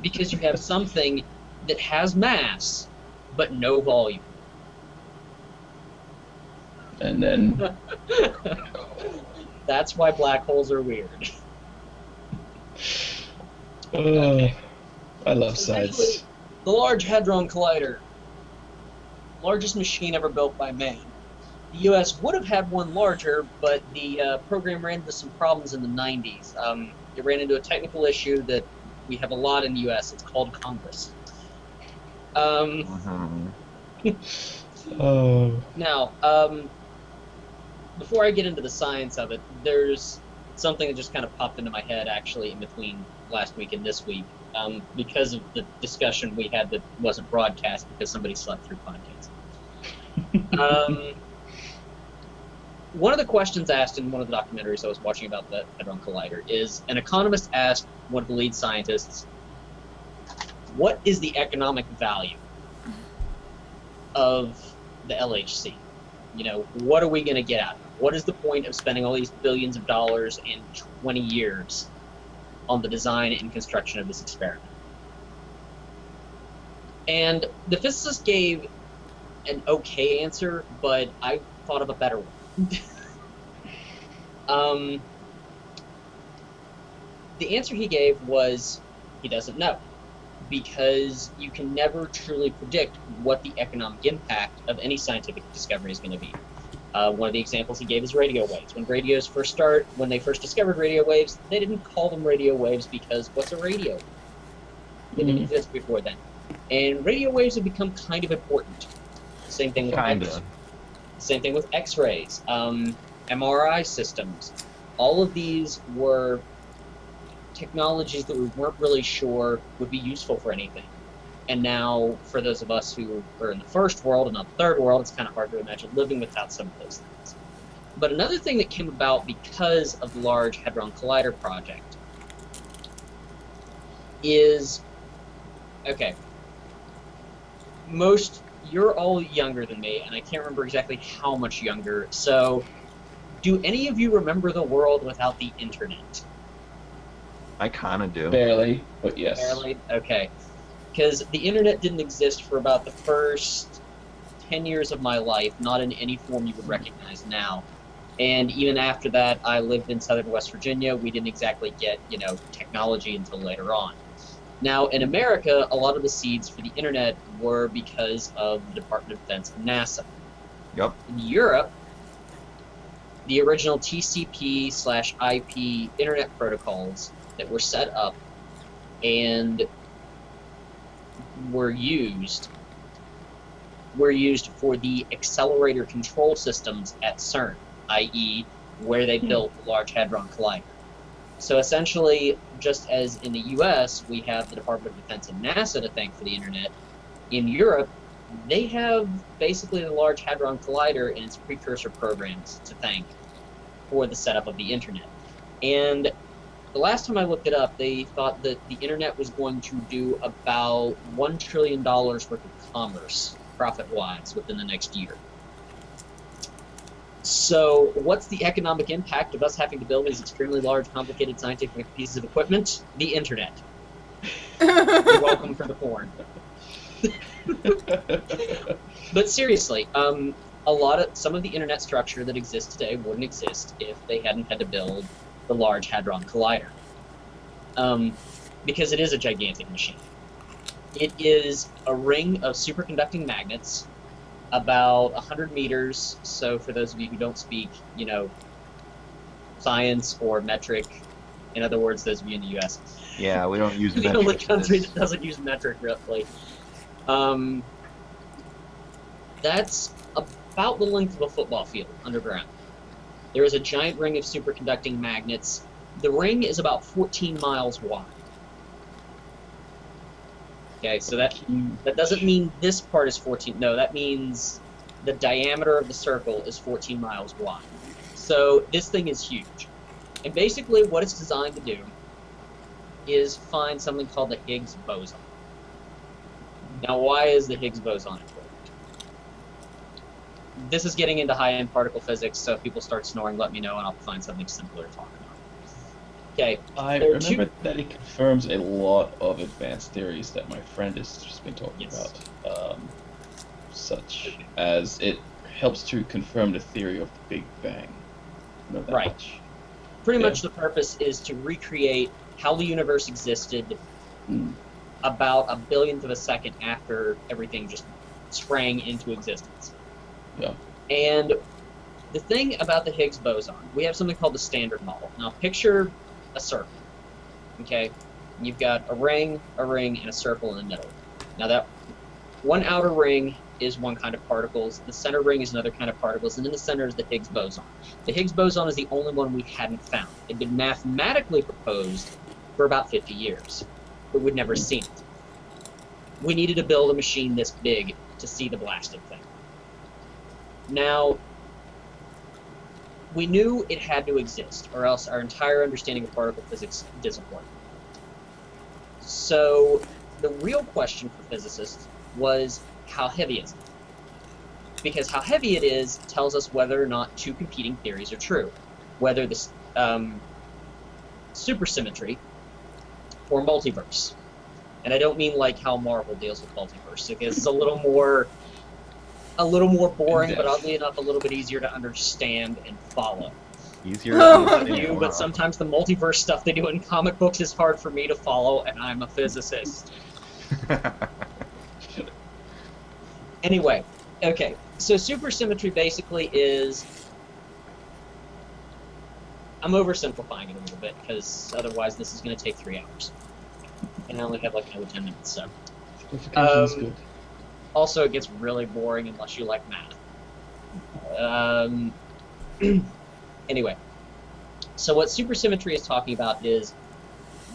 Because you have something that has mass, but no volume. And then That's why black holes are weird. I love science. Essentially, the Large Hadron Collider, largest machine ever built by man. The U.S. would have had one larger, but the program ran into some problems in the 90s. It ran into a technical issue that we have a lot in the U.S. It's called Congress. Mhm. Oh. Now, before I get into the science of it, there's something that just kind of popped into my head, actually, in between last week and this week, because of the discussion we had that wasn't broadcast because somebody slept through podcasts. One of the questions asked in one of the documentaries I was watching about the Hadron Collider is an economist asked one of the lead scientists, what is the economic value of the LHC? You know, what are we going to get out of it? What is the point of spending all these billions of dollars in 20 years on the design and construction of this experiment? And the physicist gave an okay answer, but I thought of a better one. The answer he gave was he doesn't know, because you can never truly predict what the economic impact of any scientific discovery is going to be. One of the examples he gave is radio waves. When they first discovered radio waves, they didn't call them radio waves because what's a radio? They didn't exist before then. And radio waves have become kind of important. Same thing with Kinda. Same thing with X-rays, MRI systems. All of these were technologies that we weren't really sure would be useful for anything. And now, for those of us who are in the first world and not the third world, it's kind of hard to imagine living without some of those things. But another thing that came about because of the Large Hadron Collider project is, okay, most you're all younger than me, and I can't remember exactly how much younger. So, do any of you remember the world without the internet? I kind of do. Barely, but yes. Barely? Okay. Because the internet didn't exist for about the first 10 years of my life, not in any form you would recognize now. And even after that, I lived in southern West Virginia. We didn't exactly get, technology until later on. Now, in America, a lot of the seeds for the internet were because of the Department of Defense and NASA. Yep. In Europe, the original TCP/IP internet protocols that were set up and were used for the accelerator control systems at CERN, i.e., where they built the Large Hadron Collider. So essentially, just as in the US, we have the Department of Defense and NASA to thank for the internet, in Europe, they have basically the Large Hadron Collider and its precursor programs to thank for the setup of the internet. And the last time I looked it up, they thought that the internet was going to do about $1 trillion worth of commerce, profit-wise, within the next year. So what's the economic impact of us having to build these extremely large, complicated scientific pieces of equipment? The internet. You're welcome for the porn. But seriously, some of the internet structure that exists today wouldn't exist if they hadn't had to build the Large Hadron Collider. Because it is a gigantic machine. It is a ring of superconducting magnets about 100 meters. So for those of you who don't speak, science or metric, in other words, those of you in the U.S. Yeah, we don't use the metric only for country this. that doesn't use metric, really. That's about the length of a football field underground. There is a giant ring of superconducting magnets. The ring is about 14 miles wide. Okay, so that doesn't mean this part is 14. No, that means the diameter of the circle is 14 miles wide. So this thing is huge. And basically what it's designed to do is find something called the Higgs boson. Now, why is the Higgs boson important? This is getting into high-end particle physics, so if people start snoring, let me know, and I'll find something simpler to talk about. Okay. I remember that it confirms a lot of advanced theories that my friend has just been talking about, such as it helps to confirm the theory of the Big Bang. Right. Pretty much the purpose is to recreate how the universe existed about a billionth of a second after everything just sprang into existence. Yeah. And the thing about the Higgs boson, we have something called the Standard Model. Now picture a circle, okay? You've got a ring, and a circle in the middle. Now that one outer ring is one kind of particles, the center ring is another kind of particles, and in the center is the Higgs boson. The Higgs boson is the only one we hadn't found. It had been mathematically proposed for about 50 years, but we'd never seen it. We needed to build a machine this big to see the blasted thing. Now, we knew it had to exist, or else our entire understanding of particle physics disappeared. So, the real question for physicists was, how heavy is it? Because how heavy it is tells us whether or not two competing theories are true. Whether this supersymmetry or multiverse. And I don't mean like how Marvel deals with multiverse, because it's a little more boring, but oddly enough, a little bit easier to understand and follow. Easier Not you, but sometimes the multiverse stuff they do in comic books is hard for me to follow, and I'm a physicist. Anyway, okay, so supersymmetry basically is... I'm oversimplifying it a little bit, because otherwise this is going to take 3 hours. And I only have like another 10 minutes, so... Simplification is good. Also, it gets really boring unless you like math. Anyway, so what supersymmetry is talking about is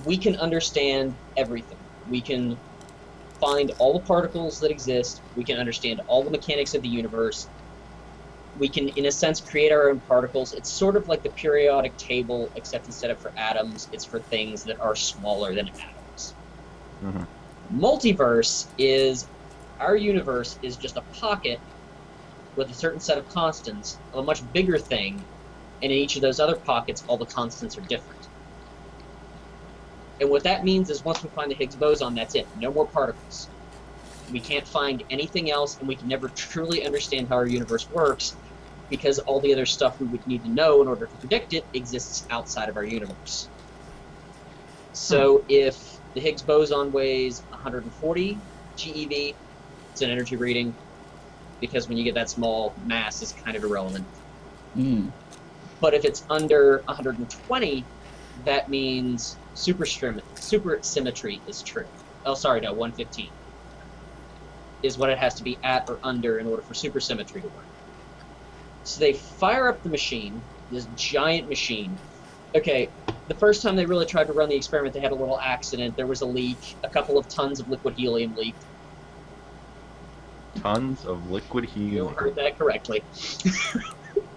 we can understand everything. We can find all the particles that exist. We can understand all the mechanics of the universe. We can, in a sense, create our own particles. It's sort of like the periodic table, except instead of for atoms, it's for things that are smaller than atoms. Mhm. Multiverse is our universe is just a pocket with a certain set of constants of a much bigger thing, and in each of those other pockets, all the constants are different. And what that means is once we find the Higgs boson, that's it. No more particles. We can't find anything else, and we can never truly understand how our universe works because all the other stuff we would need to know in order to predict it exists outside of our universe. So if the Higgs boson weighs 140 GeV, it's an energy reading, because when you get that small, mass is kind of irrelevant. But if it's under 120, that means supersymmetry is true. Oh, sorry, no, 115 is what it has to be at or under in order for supersymmetry to work. So they fire up the machine, this giant machine. Okay, the first time they really tried to run the experiment, they had a little accident. There was a leak. A couple of tons of liquid helium leaked. Tons of liquid You helium. heard that correctly.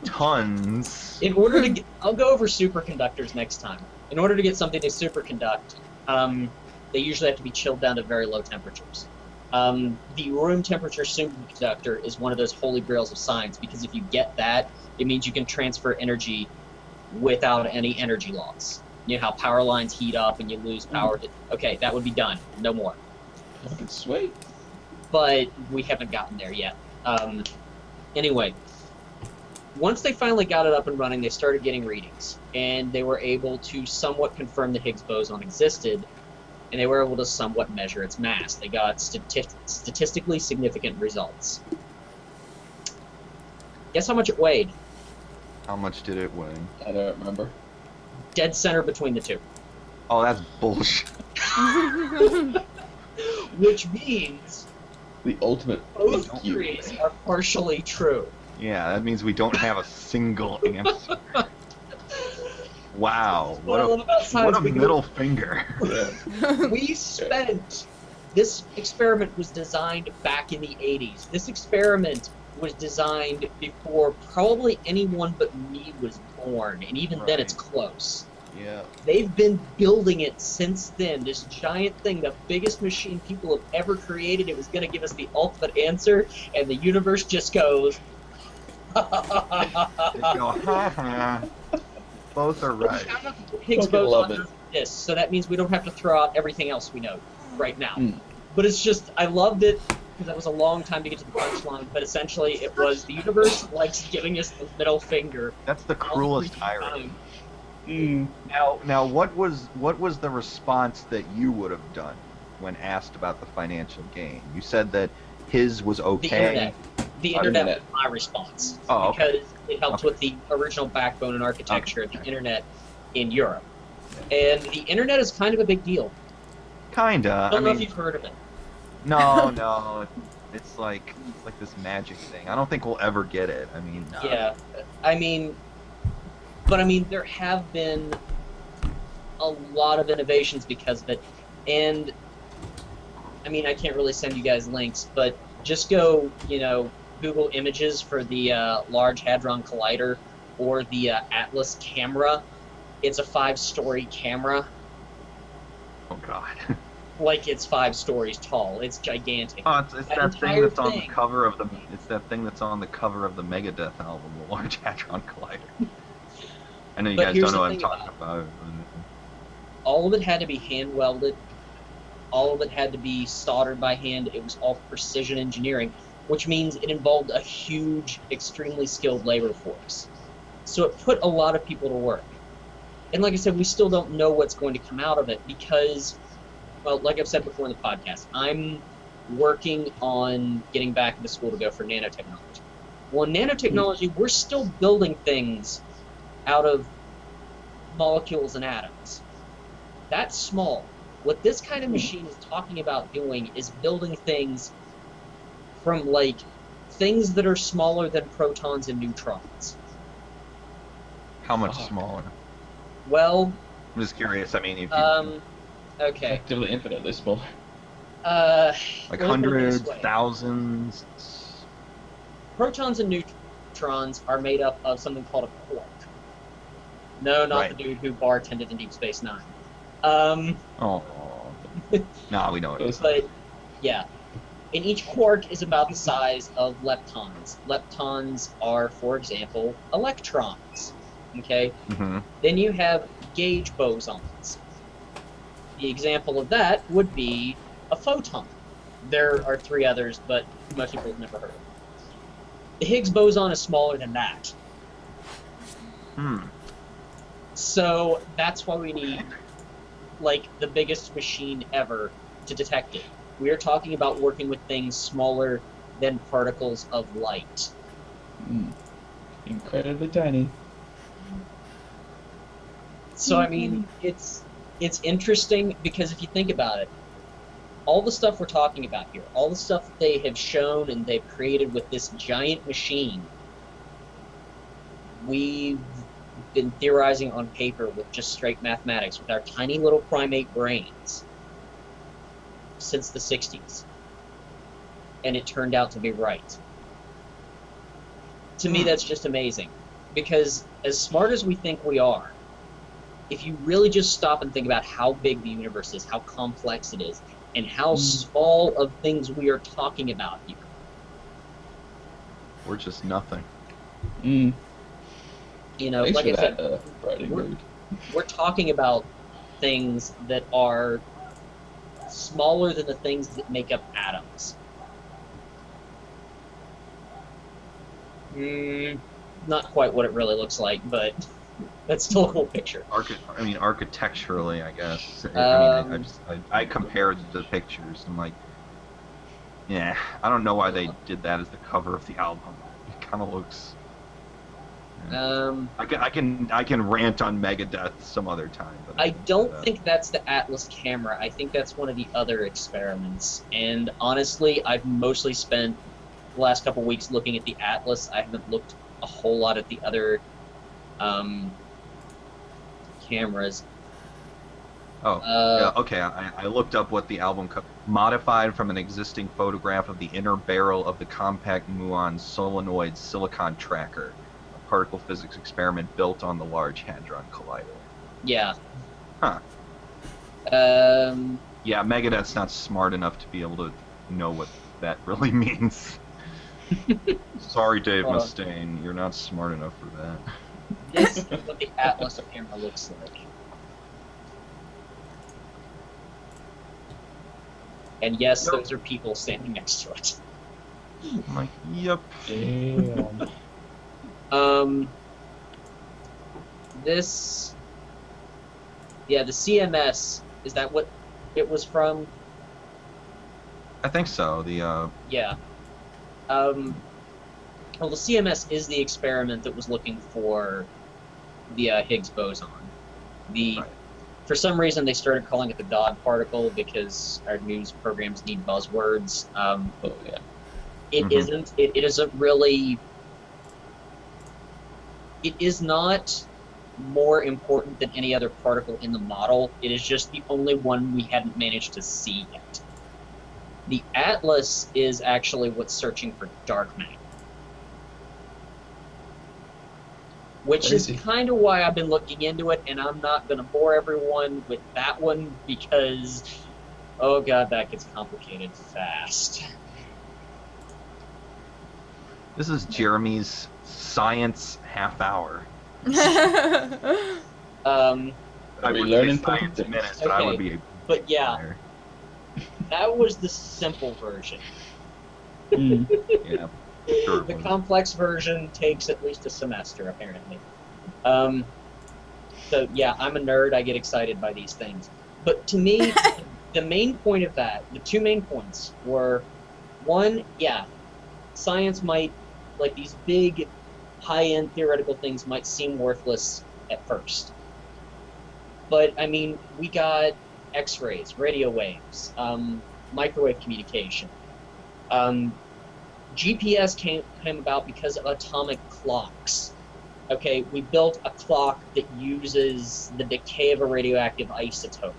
Tons. In order to get, I'll go over superconductors next time. In order to get something to superconduct, they usually have to be chilled down to very low temperatures. The room temperature superconductor is one of those holy grails of science, because if you get that, it means you can transfer energy without any energy loss. You know how power lines heat up and you lose power? Okay, that would be done. No more. Fucking sweet. But we haven't gotten there yet. Anyway, once they finally got it up and running, they started getting readings, and they were able to somewhat confirm the Higgs boson existed, and they were able to somewhat measure its mass. They got statistically significant results. Guess how much it weighed? How much did it weigh? I don't remember. Dead center between the two. Oh, that's bullshit. Which means The ultimate both fuck you. theories are partially true. Yeah, that means we don't have a single answer. Wow, What I love about what science, a middle finger. Yeah. we spent... This experiment was designed back in the 80s. This experiment was designed before probably anyone but me was born, and even then it's Right. close. Yeah. They've been building it since then, this giant thing, the biggest machine people have ever created. It was going to give us the ultimate answer, and the universe just goes... They go, ha ha. Both are right. Higgs Fucking love boson it. this, so that means we don't have to throw out everything else we know right now. Mm. But it's just, I loved it, because that was a long time to get to the punchline, but essentially it was, the universe likes giving us the middle finger. That's the all cruelest the irony. time. Now, what was the response that you would have done when asked about the financial gain? You said that his was The okay. internet. The Oh, internet internet. was my response. Oh, okay. Because it helped with the original backbone and architecture of the internet in Europe. And the internet is kind of a big deal. Kinda. I I don't know if mean, you've heard of it. no. It's like this magic thing. I don't think we'll ever get it. I mean, Yeah, there have been a lot of innovations because of it, and I mean, I can't really send you guys links, but just go, Google images for the Large Hadron Collider or the Atlas camera. It's a 5-story camera, oh god. like it's 5 stories tall. It's gigantic. Oh, it's That that thing entire that's on the thing. cover of the. It's that thing that's on the cover of the Megadeth album, the Large Hadron Collider. I know you But guys here's don't know the what I'm thing talking about. All of it had to be hand welded. All of it had to be soldered by hand. It was all precision engineering, which means it involved a huge, extremely skilled labor force. So it put a lot of people to work. And like I said, we still don't know what's going to come out of it because, well, like I've said before in the podcast, I'm working on getting back into school to go for nanotechnology. Well, in nanotechnology, we're still building things out of molecules and atoms. That's small. What this kind of machine is talking about doing is building things from, like, things that are smaller than protons and neutrons. How much Fuck. smaller? Well, I'm just curious. I mean, if you, okay. Effectively infinitely small. like let me put it this hundreds, way. thousands. Protons and neutrons are made up of something called a quark. No, not Right. the dude who bartended in Deep Space Nine. Oh. Nah, we know it. Those- But yeah, And each quark is about the size of leptons. Leptons are, for example, electrons. Okay? Mm-hmm. Then you have gauge bosons. The example of that would be a photon. There are 3 others, but most people have never heard of them. The Higgs boson is smaller than that. So that's why we need, like, the biggest machine ever to detect it. We are talking about working with things smaller than particles of light. Incredibly tiny. So, I mean, it's interesting because if you think about it, all the stuff we're talking about here, all the stuff that they have shown and they've created with this giant machine, we've been theorizing on paper with just straight mathematics, with our tiny little primate brains, since the 60s. And it turned out to be right. To me, that's just amazing. Because as smart as we think we are, if you really just stop and think about how big the universe is, how complex it is, and how small of things we are talking about here. We're just nothing. You know, Thanks like for I said, that, Friday we're- mood. we're talking about things that are smaller than the things that make up atoms. Not quite what it really looks like, but that's still a cool picture. Architecturally, I guess. I compared the pictures. I'm like, yeah, I don't know why they did that as the cover of the album. It kind of looks. I can rant on Megadeth some other time. But I don't think that's the Atlas camera. I think that's one of the other experiments. And honestly, I've mostly spent the last couple weeks looking at the Atlas. I haven't looked a whole lot at the other cameras. Yeah, okay. I looked up what the album modified from an existing photograph of the inner barrel of the compact muon solenoid silicon tracker, a particle physics experiment built on the Large Hadron Collider. Yeah. Huh. Yeah, Megadeth's not smart enough to be able to know what that really means. Sorry, Dave Mustaine, you're not smart enough for that. This is what the Atlas camera looks like. And yes, those are people standing next to it. I'm like, yep. Damn. This... Yeah, the CMS, is that what it was from? I think so. The Yeah. Well, the CMS is the experiment that was looking for the Higgs boson. Right. For some reason, they started calling it the God particle because our news programs need buzzwords. Oh, yeah. It isn't. It isn't really. It is not more important than any other particle in the model. It is just the only one we hadn't managed to see yet. The Atlas is actually what's searching for dark matter. Which is Crazy. kind of why I've been looking into it, and I'm not going to bore everyone with that one because, oh god, that gets complicated fast. This is Jeremy's science half hour. Um, I We would learn say in science politics. minutes, but I would Okay. be. but yeah, There. that was the simple version. Yeah. Sure. The complex version takes at least a semester, apparently. So yeah, I'm a nerd. I get excited by these things. But to me, the main point of that, the two main points were, one, yeah, science might, like these big, high-end theoretical things might seem worthless at first. But, I mean, we got X-rays, radio waves, microwave communication. GPS came about because of atomic clocks. Okay, we built a clock that uses the decay of a radioactive isotope.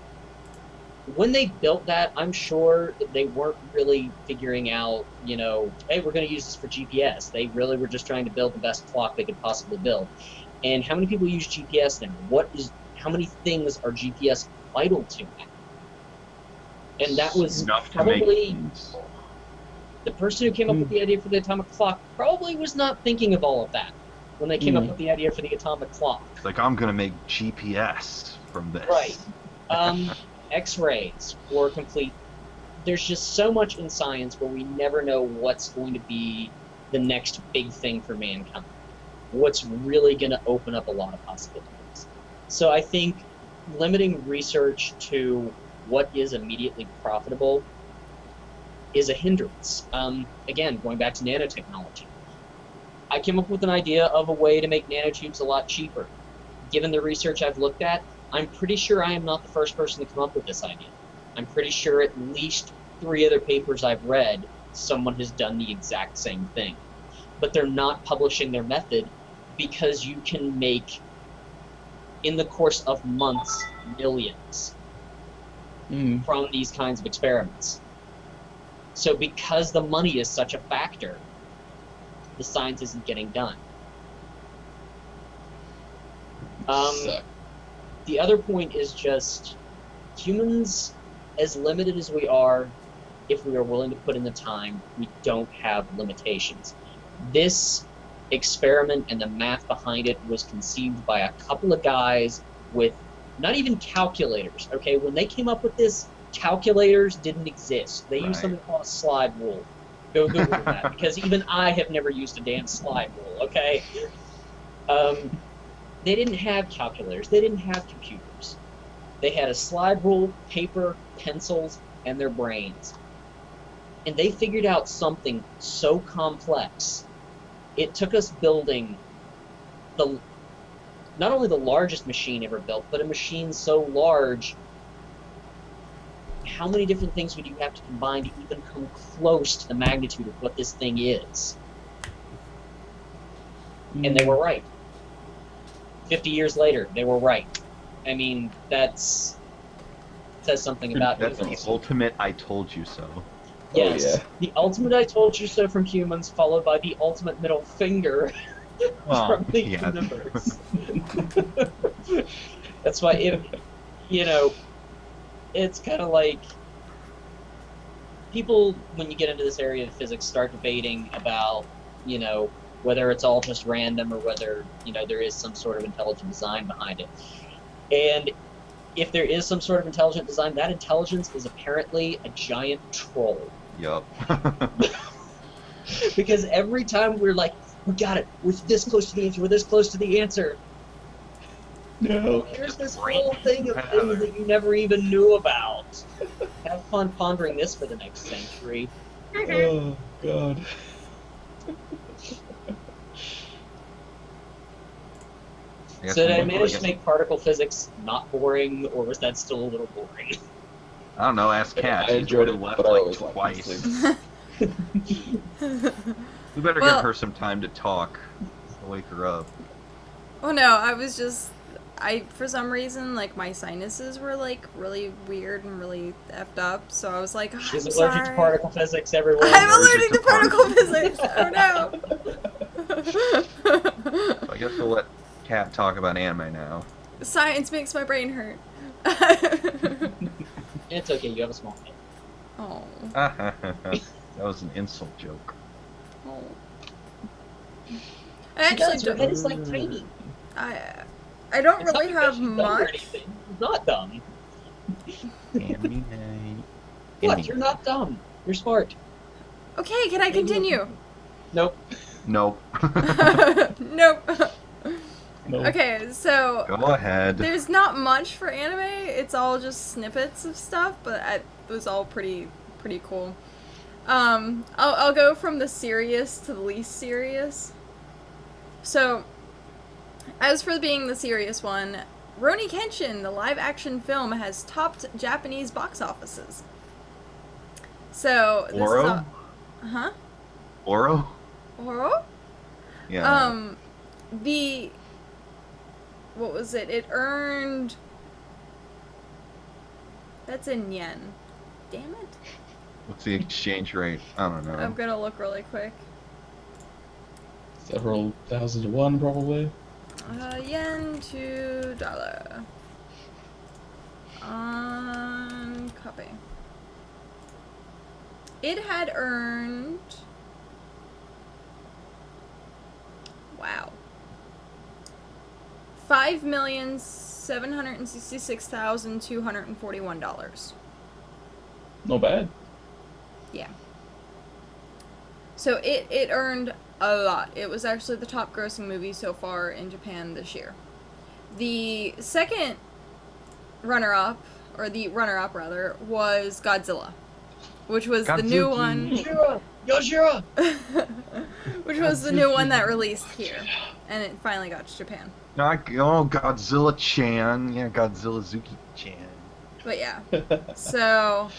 When they built that, I'm sure they weren't really figuring out, you know, hey, we're going to use this for GPS. They really were just trying to build the best clock they could possibly build. And how many people use GPS now? How many things are GPS vital to? And that was Enough to probably... make The person who came up with the idea for the atomic clock probably was not thinking of all of that when they came up with the idea for the atomic clock. It's like, I'm gonna make GPS from this. Right. X-rays or complete. There's just so much in science where we never know what's going to be the next big thing for mankind. What's really going to open up a lot of possibilities. So I think limiting research to what is immediately profitable is a hindrance. Again, going back to nanotechnology. I came up with an idea of a way to make nanotubes a lot cheaper. Given the research I've looked at, I'm pretty sure I am not the first person to come up with this idea. I'm pretty sure at least 3 other papers I've read, someone has done the exact same thing. But they're not publishing their method because you can make, in the course of months, millions from these kinds of experiments. So because the money is such a factor, the science isn't getting done. The other point is just humans, as limited as we are, if we are willing to put in the time, we don't have limitations. This experiment and the math behind it was conceived by a couple of guys with not even calculators, okay? When they came up with this, calculators didn't exist. They used something called a slide rule. Go Google that, because even I have never used a damn slide rule, okay? They didn't have calculators. They didn't have computers. They had a slide rule, paper, pencils, and their brains. And they figured out something so complex. It took us building not only the largest machine ever built, but a machine so large. How many different things would you have to combine to even come close to the magnitude of what this thing is? And they were right. 50 years later, they were right. I mean, says something about That's humans. the ultimate I told you so. Yes, Oh, yeah. the ultimate I told you so from humans, followed by the ultimate middle finger from the universe. That's why, it's kind of like people, when you get into this area of physics, start debating about, whether it's all just random or whether, there is some sort of intelligent design behind it. And if there is some sort of intelligent design, that intelligence is apparently a giant troll. Yup. Because every time we're like, we got it, we're this close to the answer, we're this close to the answer. No. Here's this whole thing of things that you never even knew about. Have fun pondering this for the next century. Oh, God. So did I manage to make particle physics not boring, or was that still a little boring? I don't know, ask Kat. I She's enjoyed already it, left but I like always like twice. We better Well- give her some time to talk. To wake her up. Oh no, I was just, for some reason, like, my sinuses were, like, really weird and really effed up, so I was like, oh, She's I'm allergic sorry. to particle physics, everyone. I'm allergic Allergic to to particle particle physics! Oh So I guess we'll let Kat talk about anime now. no! Science makes my brain hurt. It's okay, you have a small head. Oh. That was an insult joke. Oh. I actually Her head don't. is like tiny. I don't It's not really because have she's dumb or much. anything. She's not dumb. Anime. What? You're not dumb. You're smart. Okay, can I continue? Nope. Nope. Nope. No. Okay, so Go ahead. there's not much for anime. It's all just snippets of stuff, but it was all pretty cool. I'll go from the serious to the least serious. So, as for being the serious one, Rurouni Kenshin, the live-action film, has topped Japanese box offices. So this Oro? is huh? Oro? Oro? Yeah. What was it? It earned. That's in yen. Damn it. What's the exchange rate? I don't know. I'm gonna look really quick. Several thousand to one, probably. Yen to dollar. Copy. It had earned... Wow. $5,766,241. Not bad. Yeah. So it earned a lot. It was actually the top grossing movie so far in Japan this year. The second runner-up, or the runner-up rather, was Godzilla, which was the new one. Yoshira! Which was the new one that released here, and it finally got to Japan. Godzilla-chan. Yeah, Godzilla Zuki-chan. But yeah, so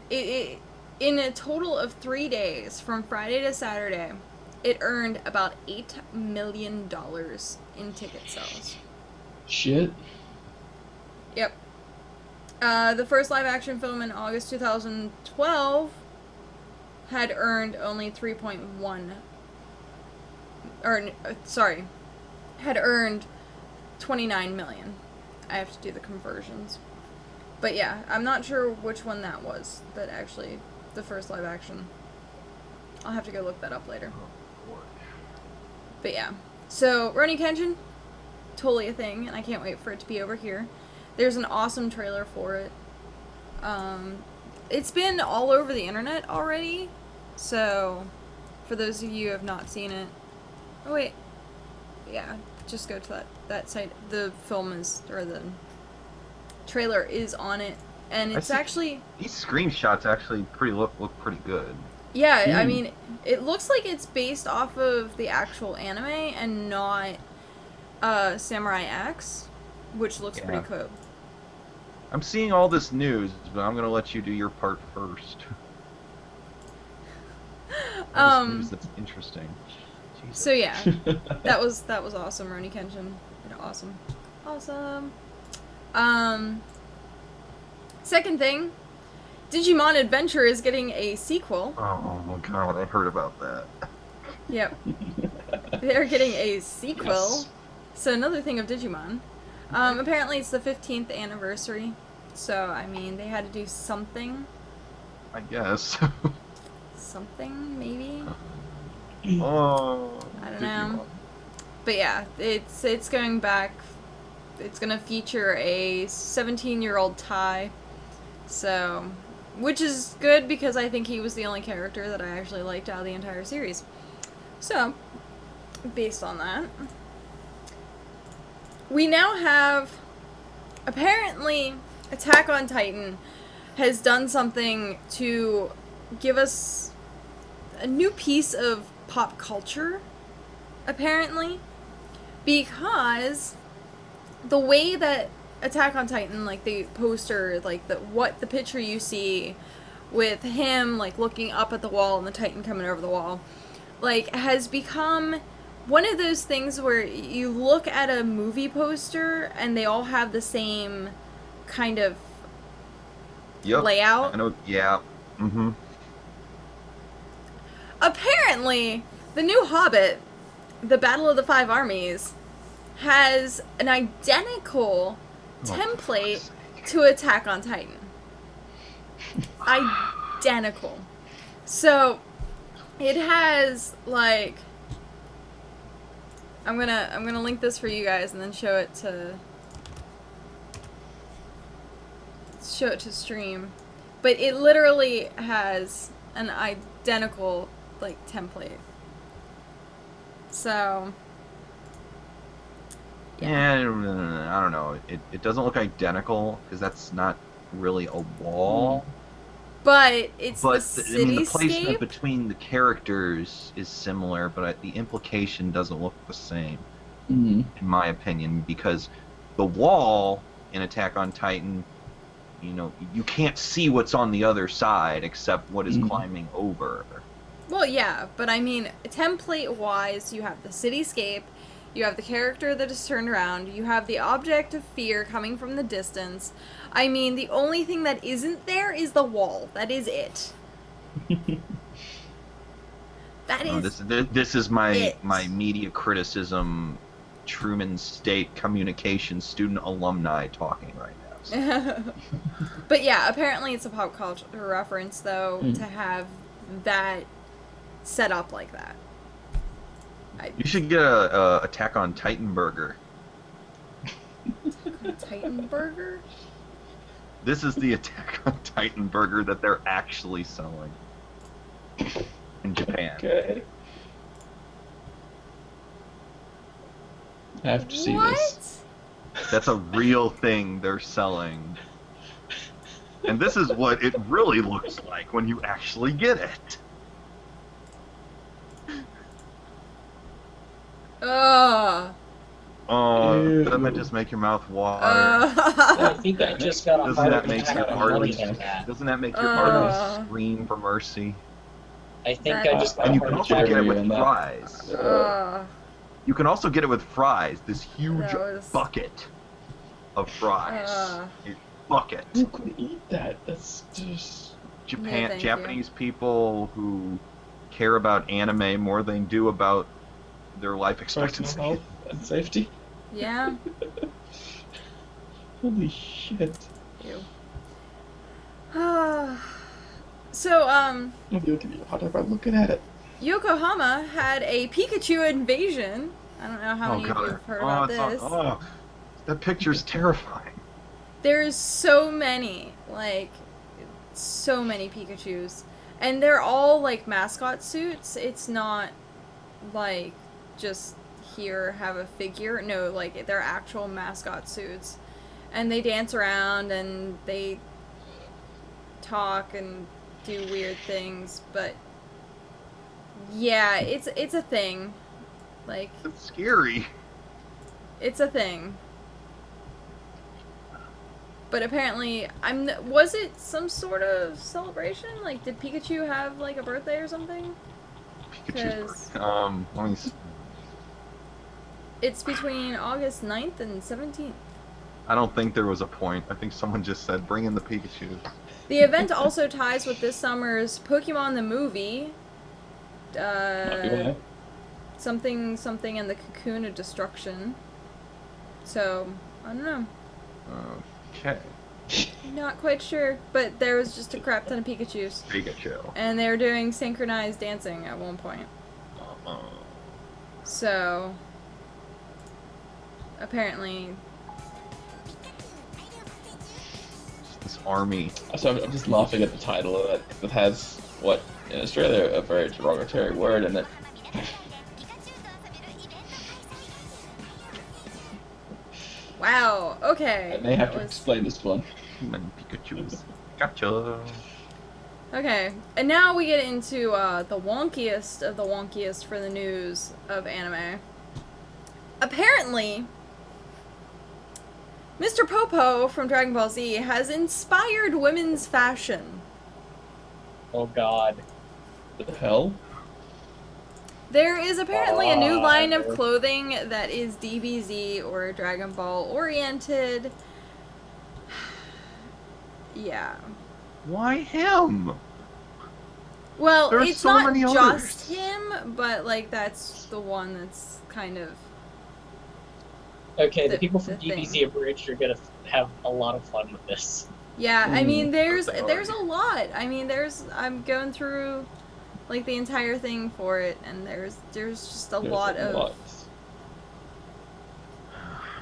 it in a total of 3 days, from Friday to Saturday, it earned about $8 million in ticket sales. Shit. Yep. The first live-action film in August 2012 had earned only 3.1, or sorry, had earned 29 million. I have to do the conversions. But yeah, I'm not sure which one that was, that actually, the first live action. I'll have to go look that up later. But yeah. So, Rurouni Kenshin, totally a thing, and I can't wait for it to be over here. There's an awesome trailer for it. It's been all over the internet already, so for those of you who have not seen it... Oh wait. Yeah, just go to that site. The film is, or the trailer is on it, and it's actually... These screenshots actually look pretty good. Yeah, I mean, it looks like it's based off of the actual anime and not Samurai X, which looks pretty cool. I'm seeing all this news, but I'm gonna let you do your part first. All this news that's interesting. Jesus. So yeah, that was awesome, Rurouni Kenshin. Awesome. Second thing, Digimon Adventure is getting a sequel. Oh my god, I heard about that. Yep. They're getting a sequel. Yes. So another thing of Digimon. Apparently it's the 15th anniversary. So, I mean, they had to do something. I guess. Something, maybe? Oh. I don't know. But yeah, it's going back. It's gonna feature a 17-year-old Tai. So, which is good because I think he was the only character that I actually liked out of the entire series. So, based on that, we now have, apparently, Attack on Titan has done something to give us a new piece of pop culture, apparently, because the way that Attack on Titan, like the poster, like the picture you see with him like looking up at the wall and the Titan coming over the wall, like has become one of those things where you look at a movie poster and they all have the same kind of layout. I know. Yeah. Mm-hmm. Apparently, the new Hobbit, The Battle of the Five Armies, has an identical template to Attack on Titan. Identical. So, it has, like... I'm gonna link this for you guys and then show it to stream. But it literally has an identical, like, template. So... Yeah, I don't know. It doesn't look identical because that's not really a wall. But it's But the I mean, the placement cityscape. between the characters is similar, but the implication doesn't look the same, Mm. in my opinion, because the wall in Attack on Titan, you know, you can't see what's on the other side except what is climbing over. Well, yeah, but I mean, template-wise, you have the cityscape, you have the character that is turned around, you have the object of fear coming from the distance. I mean, the only thing that isn't there is the wall. That is it. That is This is my it. my media criticism, Truman State communication student alumni talking right now. So. But yeah, apparently it's a pop culture reference, though, Mm. to have that set up like that. You should get a Attack on Titan burger. Titan Burger? This is the Attack on Titan burger that they're actually selling in Japan. Okay. I have to see What? this. That's a real thing they're selling. And this is what it really looks like when you actually get it. Ugh. Oh, Ew. doesn't that just make your mouth water? I think I just got a Doesn't heart that make attack your on arteries? looking at that. Doesn't that make your Uh. arteries scream for mercy? I think That- I just got And a you heart can also attack. get it with on that. fries. Ugh. You can also get it with fries. This huge That was- bucket of fries. A bucket. Who could eat that? That's just. Japan, thank Japanese people who care about anime more than they do about their life Personal expectancy. health and safety. Yeah. Holy shit. Ew. So, I'm looking hot about looking at it. Yokohama had a Pikachu invasion. I don't know how many of you have heard about this. That picture's terrifying. There's so many, like, so many Pikachus. And they're all, like, mascot suits. It's not, like, just here, have a figure. No, like, they're actual mascot suits. And they dance around and they talk and do weird things. But, yeah, it's a thing. Like, It's scary. it's a thing. But apparently, was it some sort of celebration? Like, did Pikachu have, like, a birthday or something? Pikachu's 'Cause- let me see. It's between August 9th and 17th. I don't think there was a point. I think someone just said, bring in the Pikachu. The event also ties with this summer's Pokemon the movie. Yeah. Something and the Cocoon of Destruction. So, I don't know. Okay. Not quite sure. But there was just a crap ton of Pikachus. Pikachu. And they were doing synchronized dancing at one point. So, apparently, This army. So I'm just laughing at the title of it. It has, what, in Australia, a very derogatory word in it. wow, okay. I may have that to was- explain this one. Human Pikachus. Gotcha. Okay, and now we get into the wonkiest of the wonkiest for the news of anime. Apparently, Mr. Popo from Dragon Ball Z has inspired women's fashion. Oh god. What the hell? There is apparently a new line of Oh. clothing that is DBZ or Dragon Ball oriented. Yeah. Why him? Well, There are it's so not many just others. him, but like that's the one that's kind of Okay, the The- people from the DBZ Abridged are gonna have a lot of fun with this. yeah. I mean, there's they a lot. I mean, I'm going through like the entire thing for it, and there's just a There's lot a of lot.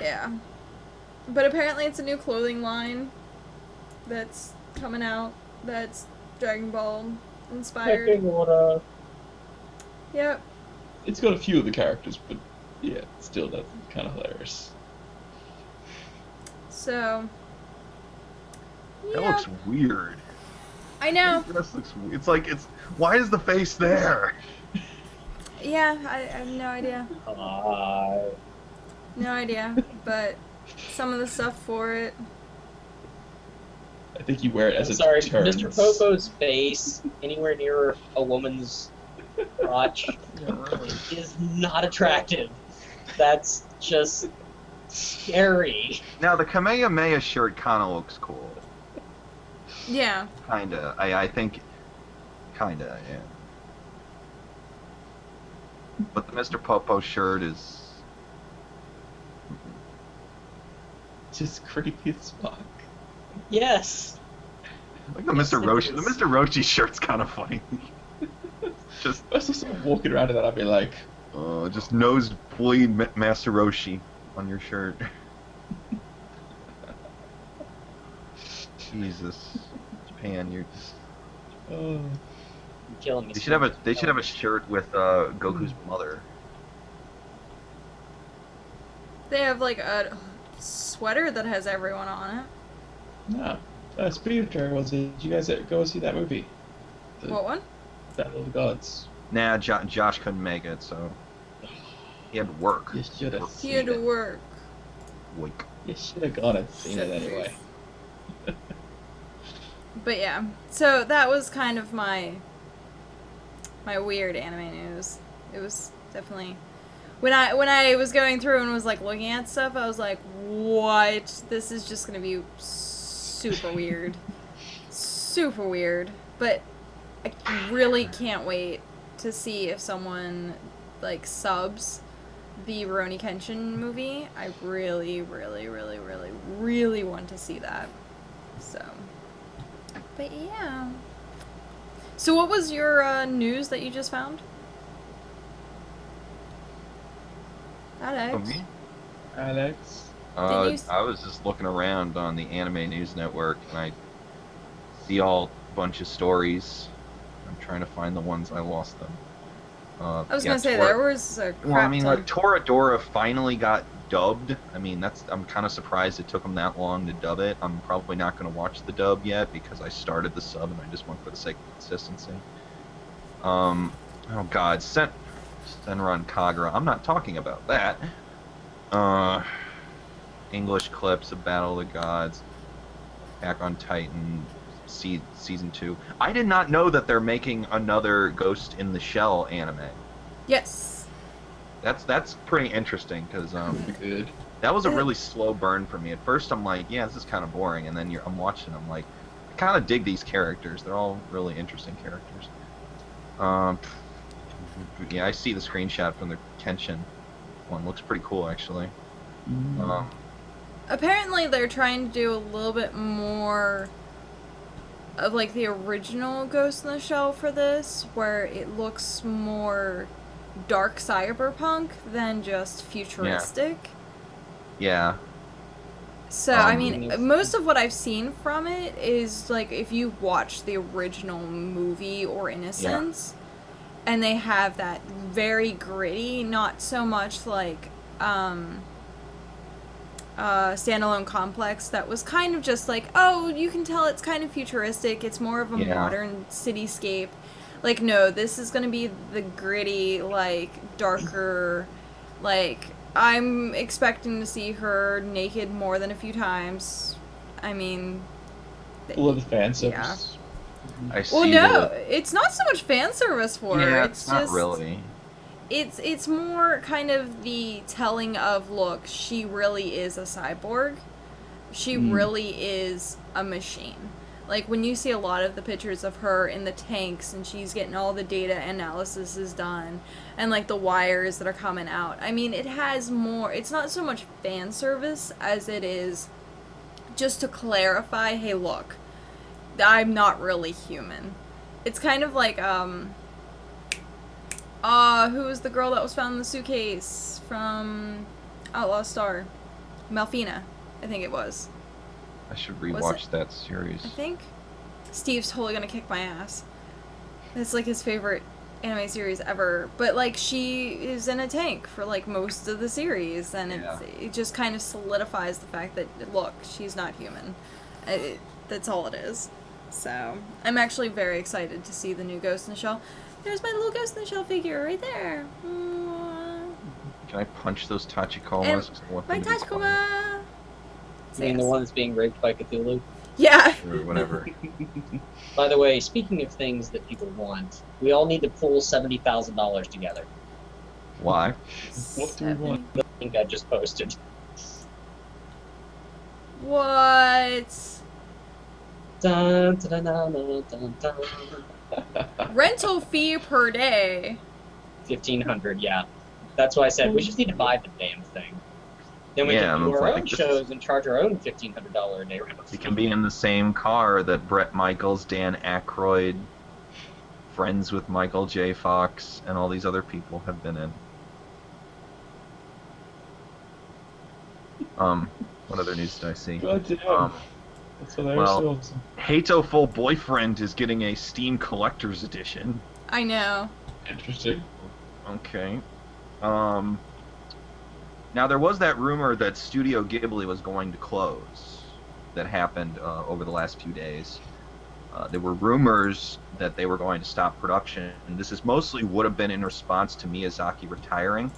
yeah. But apparently, it's a new clothing line that's coming out. That's Dragon Ball inspired. Order. Yep. It's got a few of the characters, but yeah, still that's kind of hilarious. So. That Yeah, looks weird. I know. That dress looks. It's like it's. Why is the face there? Yeah, I have no idea. No idea. But some of the stuff for it. I think you wear it as I'm it sorry, turns. Mr. Popo's face anywhere near a woman's crotch is not attractive. That's just scary. Now the Kamehameha shirt kind of looks cool. Yeah. Kinda. I think. Kinda. Yeah. But the Mr. Popo shirt is. Just creepy as fuck. Yes. Like the Mr. Roshi. The Mr. Roshi shirt's kind of funny. Just, If I saw someone walking around in that, I'd be like, just nosebleed Master Roshi on your shirt. Jesus, Japan, you're just. oh. You're killing me. They should have a. They should have a shirt with Goku's mother. They have like a sweater that has everyone on it. No. Speaking of Dragon Ball Z, did you guys go see that movie? What one? Battle of the Gods. Nah, Josh couldn't make it, so he had to work. You should have He had seen to it. work. Like, You should have gone and seen it Shit. anyway. But yeah, so that was kind of my weird anime news. It was definitely when I was going through and was like looking at stuff, I was like, what? This is just gonna be super weird. Super weird. But I really can't wait to see if someone like subs the Rurouni Kenshin movie. I really, really, really, really, really want to see that. So, but yeah. So what was your news that you just found? Alex? for me, Alex. Did you I was just looking around on the Anime News Network, and I see all bunch of stories. I'm trying to find the ones I lost them. I was gonna say there was a crap Well, I mean, ton. like Toradora finally got dubbed. I mean, I'm kind of surprised it took them that long to dub it. I'm probably not going to watch the dub yet because I started the sub and I just went for the sake of consistency. Oh God, Senran Kagura. I'm not talking about that. English clips of Battle of the Gods, Attack on Titan, season 2. I did not know that they're making another Ghost in the Shell anime. Yes. That's pretty interesting because Good. that was a really slow burn for me. At first, I'm like, yeah, this is kind of boring, and then I'm watching. I'm like, I kind of dig these characters. They're all really interesting characters. Yeah, I see the screenshot from the Kenshin one. Looks pretty cool, actually. Apparently they're trying to do a little bit more of like the original Ghost in the Shell for this, where it looks more dark cyberpunk than just futuristic. Yeah. So, I Um, mean, most of what I've seen from it is, like, if you watch the original movie or Innocence, and they have that very gritty, not so much like, Standalone Complex that was kind of just like, oh, you can tell it's kind of futuristic, it's more of a Yeah. modern cityscape. Like, no, this is gonna be the gritty, like, darker, like, I'm expecting to see her naked more than a few times. I mean... All of the fan service. I see. Well, no, it's not so much fan service for her. Yeah, It's it's not just... really. It's more kind of the telling of, look, she really is a cyborg. She really is a machine. Like, when you see a lot of the pictures of her in the tanks and she's getting all the data analysis is done and, like, the wires that are coming out, I mean, it has more... It's not so much fan service as it is just to clarify, hey, look, I'm not really human. It's kind of like, who was the girl that was found in the suitcase from Outlaw Star? Melfina, I think it was. I should Was rewatch that series. I think. Steve's totally gonna kick my ass. It's like his favorite anime series ever. But like she is in a tank for like most of the series, and it just kind of solidifies the fact that look, she's not human. That's all it is. So I'm actually very excited to see the new Ghost in the Shell. There's my little Ghost in the Shell figure right there. Can I punch those Tachikomas? And 'Cause I want my them to be Tachikoma. I mean, the one that's being raped by Cthulhu. Yeah. quiet or whatever. By the way, speaking of things that people want, we all need to pull $70,000 together. Why? What do we want? The link I just posted. What? Dun, dun, dun, dun, dun, dun. Rental fee per day. 1,500, yeah. That's why I said we just need to buy the damn thing. Then we Yeah, can do it's our like own this- shows and charge our own $1,500 a day rentals. He can be in the same car that Brett Michaels, Dan Aykroyd, friends with Michael J. Fox, and all these other people have been in. What other news did I see? God damn. Um, That's hilarious. well- Awesome. Hatoful Boyfriend is getting a Steam Collector's Edition. I know. Interesting. Okay. Now there was that rumor that Studio Ghibli was going to close. That happened over the last few days. There were rumors that they were going to stop production, and this is mostly would have been in response to Miyazaki retiring.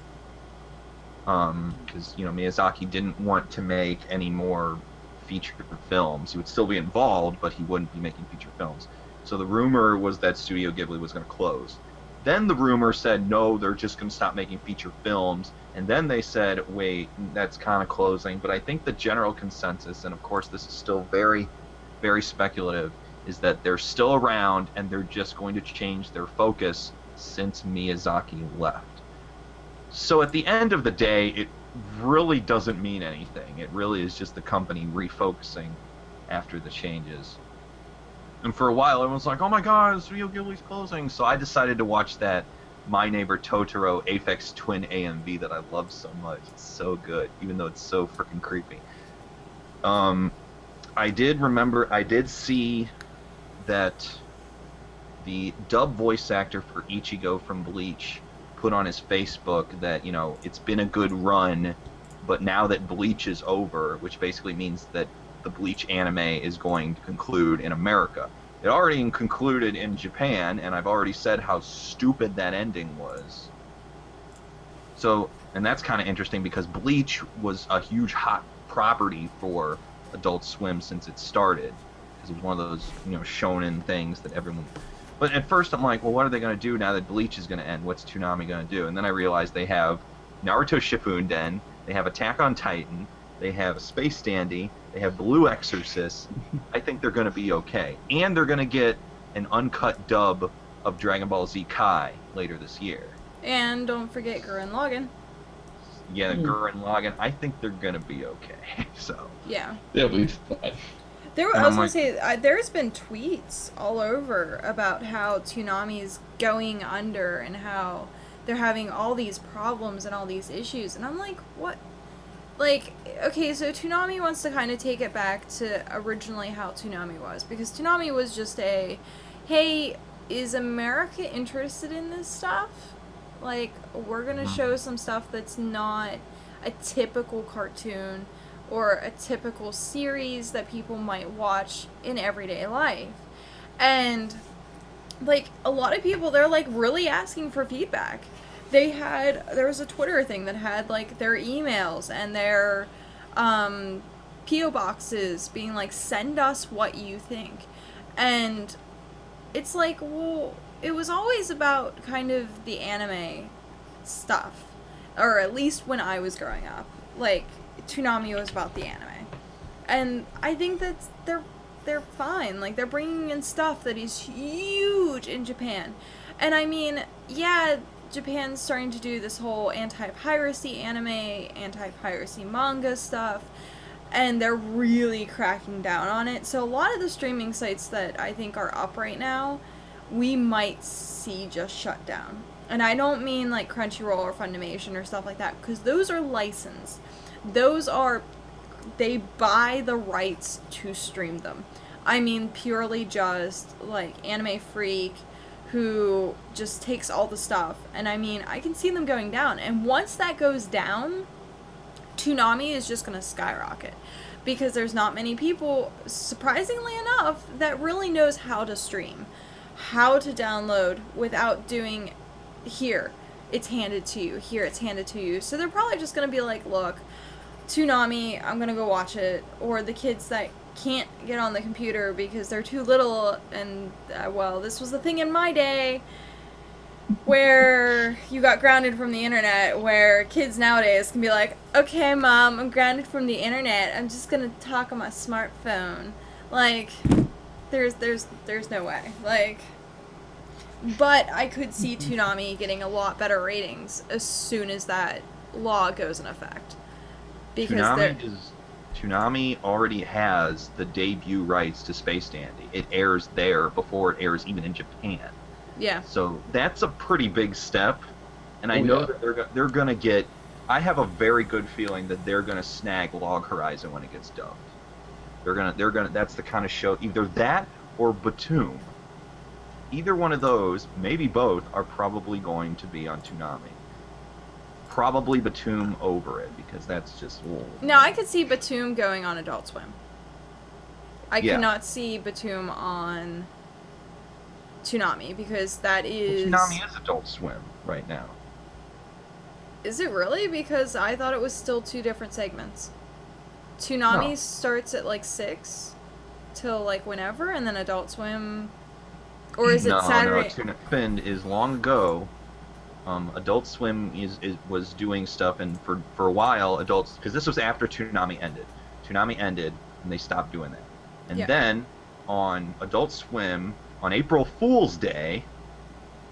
Because Miyazaki didn't want to make any more feature films. He would still be involved, but he wouldn't be making feature films. So the rumor was that Studio Ghibli was going to close. Then the rumor said, no, they're just going to stop making feature films. And then they said, wait, that's kind of closing. But I think the general consensus, and of course this is still very, very speculative, is that they're still around and they're just going to change their focus since Miyazaki left. So at the end of the day, it really doesn't mean anything. It really is just the company refocusing after the changes. And for a while, everyone was like, oh my god, Studio Ghibli's closing. So I decided to watch that My Neighbor Totoro Aphex Twin AMV that I love so much. It's so good, even though it's so freaking creepy. I did see that the dub voice actor for Ichigo from Bleach put on his Facebook that, it's been a good run, but now that Bleach is over, which basically means that the Bleach anime is going to conclude in America. It already concluded in Japan, and I've already said how stupid that ending was. So, and that's kind of interesting because Bleach was a huge hot property for Adult Swim since it started. Because it was one of those, shonen things that everyone... But at first I'm like, well, what are they going to do now that Bleach is going to end? What's Toonami going to do? And then I realized they have Naruto Shippuden, they have Attack on Titan, they have Space Dandy, they have Blue Exorcist. I think they're going to be okay. And they're going to get an uncut dub of Dragon Ball Z Kai later this year. And don't forget Gurren Lagann. Yeah, Gurren Lagann, I think they're going to be okay. So, Yeah. They'll be fine. I And was I'm gonna like- say, there's been tweets all over about how Toonami's going under and how they're having all these problems and all these issues, and I'm like, what? Like, okay, so Toonami wants to kind of take it back to originally how Toonami was, because Toonami was just hey, is America interested in this stuff? Like, we're gonna show some stuff that's not a typical cartoon or a typical series that people might watch in everyday life. And, like, a lot of people, they're, like, really asking for feedback. There was a Twitter thing that had, like, their emails and their, P.O. boxes being like, send us what you think. And it's like, well, it was always about kind of the anime stuff. Or at least when I was growing up. Like, Toonami was about the anime. And I think that they're fine. Like, they're bringing in stuff that is huge in Japan. And I mean, yeah, Japan's starting to do this whole anti-piracy anime, anti-piracy manga stuff, and they're really cracking down on it. So a lot of the streaming sites that I think are up right now, we might see just shut down. And I don't mean like Crunchyroll or Funimation or stuff like that, because those are licensed. They buy the rights to stream them. I mean purely just like Anime Freak, who just takes all the stuff. And I mean, I can see them going down. And once that goes down, Toonami is just going to skyrocket. Because there's not many people, surprisingly enough, that really knows how to stream. How to download without doing, here, it's handed to you. Here, it's handed to you. So they're probably just going to be like, look, Toonami, I'm going to go watch it. Or the kids that can't get on the computer because they're too little, and well, this was the thing in my day where you got grounded from the internet, where kids nowadays can be like, okay mom, I'm grounded from the internet, I'm just gonna talk on my smartphone. Like, there's no way. Like, but I could see Toonami getting a lot better ratings as soon as that law goes in effect. because they're Toonami already has the debut rights to Space Dandy. It airs there before it airs even in Japan. yeah. So that's a pretty big step, and I Oh, know yeah. that they're gonna get. I have a very good feeling that they're gonna snag Log Horizon when it gets dubbed. They're gonna. That's the kind of show. Either that or Batum. Either one of those, maybe both, are probably going to be on Toonami. Probably Batum over it because that's just. Now I could see Batum going on Adult Swim. I Yeah. cannot see Batum on Toonami because that is. Toonami is Adult Swim right now. Is it really? Because I thought it was still two different segments. Toonami No. starts at like 6 till like whenever, and then Adult Swim. Or is it Saturday? No, happened is long ago. Adult Swim was doing stuff, and for a while, adults, because this was after Toonami ended. Toonami ended, and they stopped doing that. And Yeah. then on Adult Swim on April Fool's Day,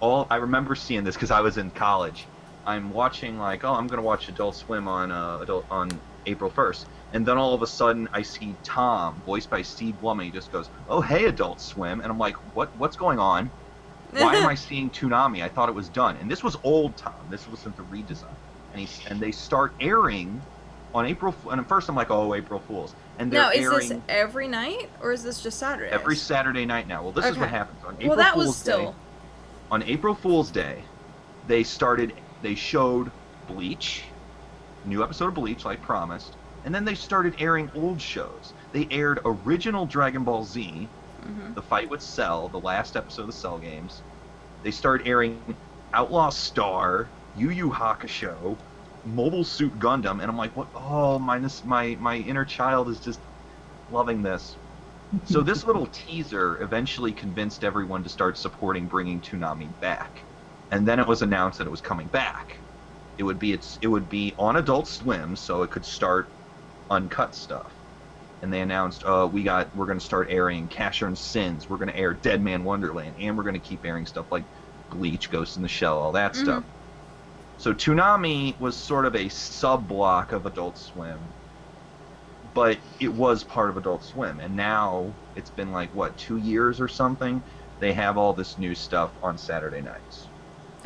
I remember seeing this because I was in college. I'm watching like, oh, I'm gonna watch Adult Swim on April 1st, and then all of a sudden I see Tom, voiced by Steve Blum, and he just goes, "Oh, hey, Adult Swim," and I'm like, what's going on? Why am I seeing Toonami? I thought it was done. And this was old Tom. This wasn't the redesign. And they start airing on April. And at first I'm like, oh, April Fools. And they're Now, is airing this every night or is this just Saturdays? every Saturday night now. Well, this is what Okay. happens on April Well, that Fool's was still. Day. On April Fool's Day, they showed Bleach, new episode of Bleach, like promised, and then they started airing old shows. They aired original Dragon Ball Z, Mhm. the fight with Cell, the last episode of the Cell games. They started airing Outlaw Star, Yu Yu Hakusho, Mobile Suit Gundam, and I'm like, what? Oh, my inner child is just loving this. So this little teaser eventually convinced everyone to start supporting bringing Toonami back, and then it was announced that it was coming back. It would be on Adult Swim, so it could start uncut stuff. And they announced, we're going to start airing Casher and Sins, we're going to air Dead Man Wonderland, and we're going to keep airing stuff like Bleach, Ghost in the Shell, all that stuff. So Toonami was sort of a sub-block of Adult Swim, but it was part of Adult Swim, and now it's been like, 2 years or something? They have all this new stuff on Saturday nights.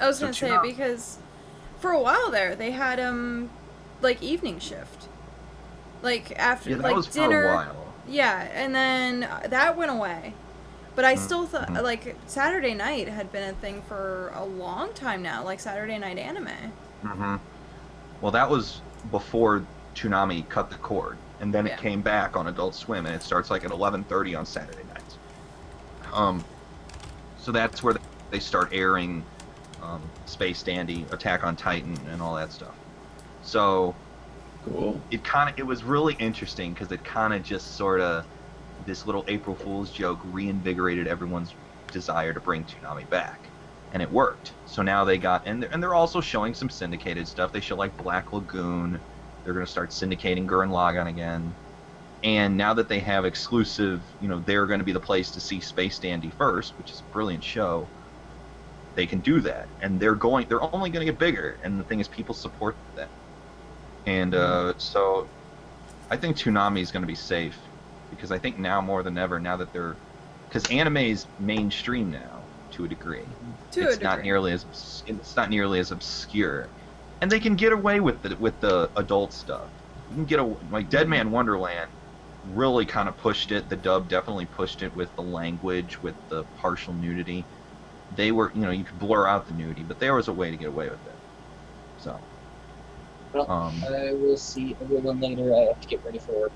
I was So gonna say Toonami- because for a while there they had like evening shift, like after Yeah, that like was dinner. for a while. Yeah, and then that went away. But I still thought Mhm. like Saturday night had been a thing for a long time now, like Saturday night anime. Hmm. Well, that was before Toonami cut the cord, and then Yeah. it came back on Adult Swim, and it starts like at 11:30 on Saturday nights. So that's where they start airing Space Dandy, Attack on Titan, and all that stuff. So Cool. it was really interesting because it kind of just sort of, this little April Fool's joke reinvigorated everyone's desire to bring Toonami back, and it worked. So now they got, and they're also showing some syndicated stuff. They show like Black Lagoon. They're going to start syndicating Gurren Lagann again. And now that they have exclusive, they're going to be the place to see Space Dandy first, which is a brilliant show. They can do that, and they're only going to get bigger. And the thing is, people support that. And so I think Toonami is going to be safe, because I think now more than ever, now that because anime is mainstream now to a degree. It's not nearly as obscure, and they can get away with the adult stuff. You can like Dead Man Wonderland really kind of pushed it. The dub definitely pushed it with the language, with the partial nudity. They were, you could blur out the nudity, but there was a way to get away with it. So. Well, I will see everyone later. I have to get ready for work.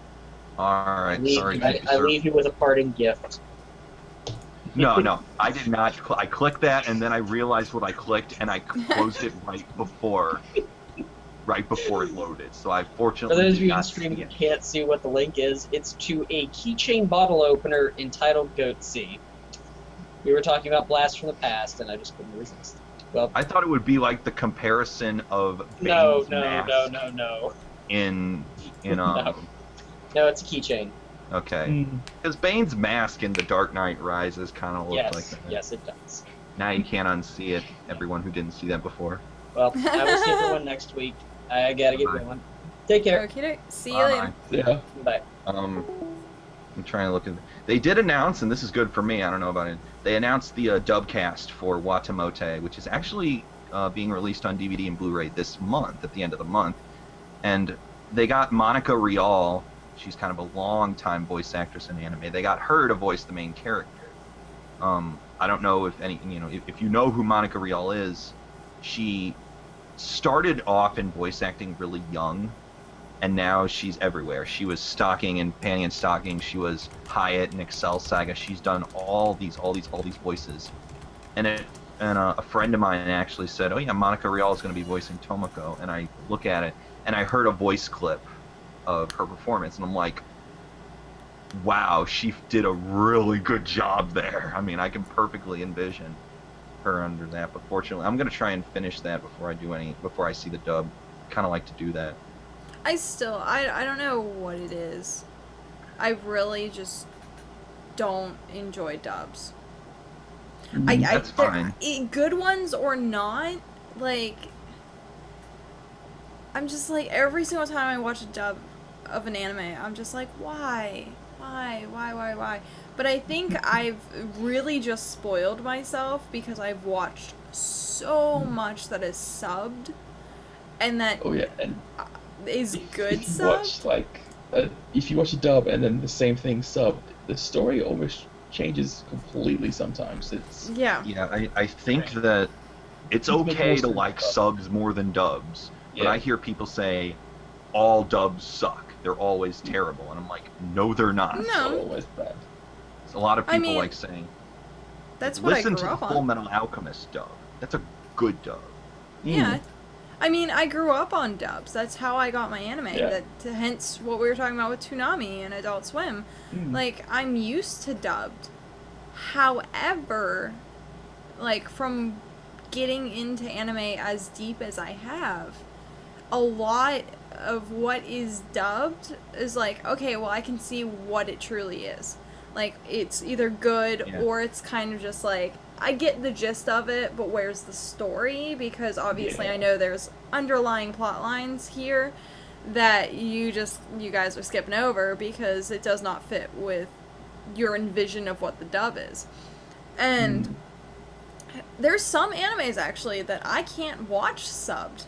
All right, sorry. I leave you with a parting gift. No, I did not. I clicked that, and then I realized what I clicked, and I closed it right before it loaded. So I fortunately For those of did you in not stream see who it. can't see what the link is, it's to a keychain bottle opener entitled Goat Sea. We were talking about Blast from the Past, and I just couldn't resist. Well, I thought it would be like the comparison of no, Bane's mask in No, it's a keychain. Okay, because Bane's mask in The Dark Knight Rises kind of looked like that. Yes, it does. Now you can't unsee it. Everyone who didn't see that before. Well, I will see everyone next week. I gotta get Bye. going. Take care. Okay, see you Bye. later. Yeah. Bye. I'm trying to look at. They did announce, and this is good for me. I don't know about it. They announced the dub cast for Watamote, which is actually being released on DVD and Blu-ray this month, at the end of the month. And they got Monica Rial. She's kind of a long-time voice actress in anime. They got her to voice the main character. I don't know if if you know who Monica Rial is. She started off in voice acting really young, and now she's everywhere. She was Stocking in Panty and Stocking. She was Hyatt in Excel Saga. She's done all these voices. And a friend of mine actually said, "Oh yeah, Monica Rial is going to be voicing Tomoko." And I look at it, and I heard a voice clip of her performance, and I'm like, "Wow, she did a really good job there." I mean, I can perfectly envision her under that. But fortunately, I'm going to try and finish that before I see the dub. Kind of like to do that. I don't know what it is. I really just don't enjoy dubs. That's fine. Good ones or not, like, I'm just like, every single time I watch a dub of an anime, I'm just like, why? But I think I've really just spoiled myself because I've watched so much that is subbed, and that Oh yeah, and is good if you subbed. watch if you watch a dub and then the same thing subbed, the story almost changes completely sometimes. It's Yeah. Yeah, I think that it's You can make okay most to of the like dub. subs more than dubs, but Yeah. I hear people say all dubs suck. They're always terrible, and I'm like, no, they're not. No. always bad. A lot of I people mean, like saying, That's what I listen grew to the up Full on. Metal Alchemist dub. That's a good dub. Yeah. I mean, I grew up on dubs. That's how I got my anime. Yeah. Hence what we were talking about with Toonami and Adult Swim. Mm. Like, I'm used to dubbed. However, like, from getting into anime as deep as I have, a lot of what is dubbed is like, okay, well, I can see what it truly is. Like, it's either good Yeah. or it's kind of just like, I get the gist of it, but where's the story? Because obviously Yeah. I know there's underlying plot lines here that you guys are skipping over because it does not fit with your envision of what the dub is. And there's some animes actually that I can't watch subbed.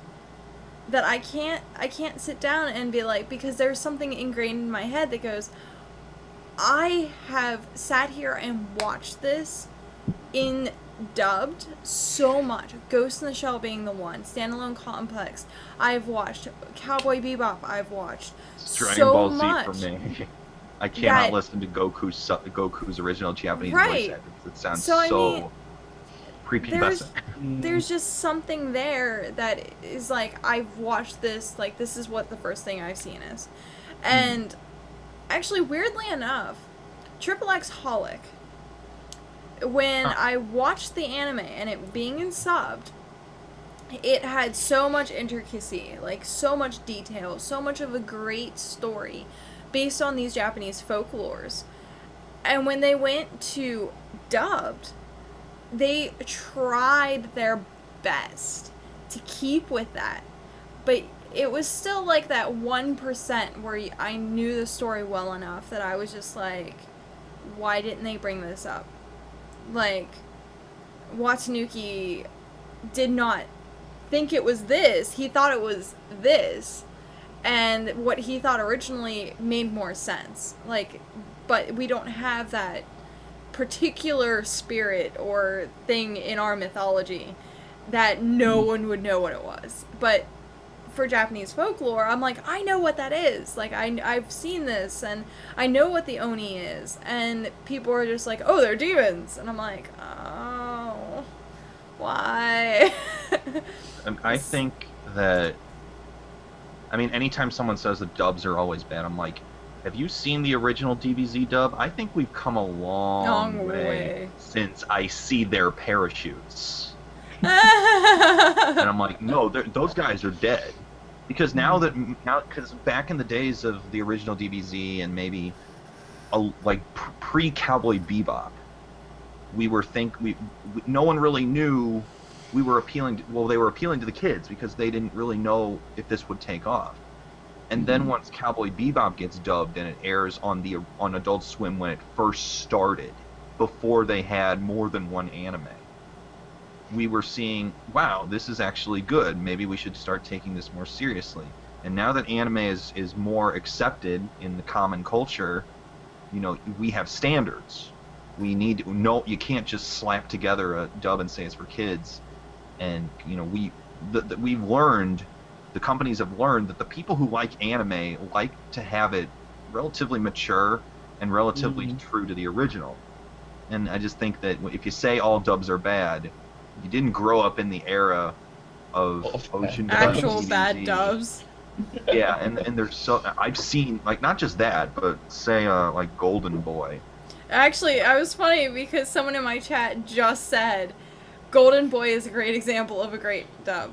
That I can't sit down and be like, because there's something ingrained in my head that goes, I have sat here and watched this in dubbed so much. Ghost in the Shell being the one. Standalone Complex. I've watched Cowboy Bebop. I've watched It's Dragon so Ball Z much. for me. I cannot That- listen to Goku's original Japanese Right. voice acting. It sounds So, I so mean, prepubescent. There's just something there that is like, I've watched this, like, this is what the first thing I've seen is. And actually, weirdly enough, Triple X Holic, when I watched the anime and it being in subbed, it had so much intricacy, like so much detail, so much of a great story based on these Japanese folklores. And when they went to dubbed, they tried their best to keep with that. But it was still like that 1% where I knew the story well enough that I was just like, why didn't they bring this up? Like, Watanuki did not think it was this. He thought it was this. And what he thought originally made more sense. Like, but we don't have that particular spirit or thing in our mythology that no one would know what it was. But for Japanese folklore, I'm like, I know what that is. Like, I've seen this, and I know what the Oni is. And people are just like, oh, they're demons. And I'm like, oh, why? And I think that, I mean, anytime someone says the dubs are always bad, I'm like, have you seen the original DBZ dub? I think we've come a long way since I see their parachutes. And I'm like, no, those guys are dead. Because because back in the days of the original DBZ and maybe like pre-Cowboy Bebop, no one really knew we were appealing to, well, they were appealing to the kids because they didn't really know if this would take off. And then once Cowboy Bebop gets dubbed and it airs on Adult Swim when it first started, before they had more than one anime, we were seeing, wow, this is actually good. Maybe we should start taking this more seriously. And now that anime is more accepted in the common culture, you know, we have standards. We need to know, you can't just slap together a dub and say it's for kids. And you know, we've learned, the companies have learned that the people who like anime like to have it relatively mature and relatively true to the original. And I just think that if you say all dubs are bad, you didn't grow up in the era of Ocean Dub, Actual DBZ. bad dubs. Yeah, and there's so, I've seen, like, not just that, but say like Golden Boy. Actually, I was funny because someone in my chat just said Golden Boy is a great example of a great dub.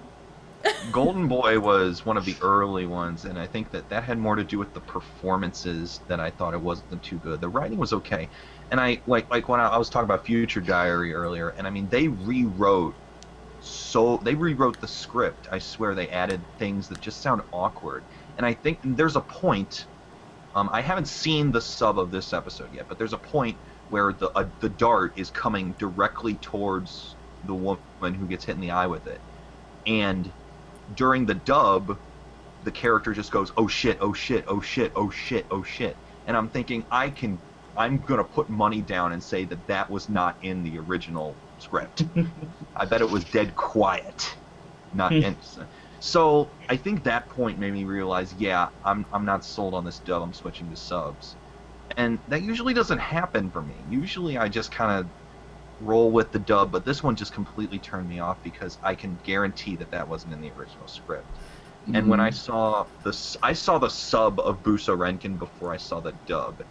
Golden Boy was one of the early ones, and I think that had more to do with the performances than I thought it wasn't too good. The writing was okay, and I like when I was talking about Future Diary earlier, and I mean they rewrote the script. I swear they added things that just sound awkward, and I think there's a point. I haven't seen the sub of this episode yet, but there's a point where the dart is coming directly towards the woman who gets hit in the eye with it, and during the dub, the character just goes, "Oh shit, oh shit, oh shit, oh shit, oh shit," and I'm thinking, I'm gonna put money down and say that was not in the original script. I bet it was dead quiet, not in. So I think that point made me realize, yeah, I'm not sold on this dub. I'm switching to subs, and that usually doesn't happen for me. Usually I just kind of roll with the dub, but this one just completely turned me off because I can guarantee that wasn't in the original script. And when I saw the sub of Buso Renkin before I saw the dub,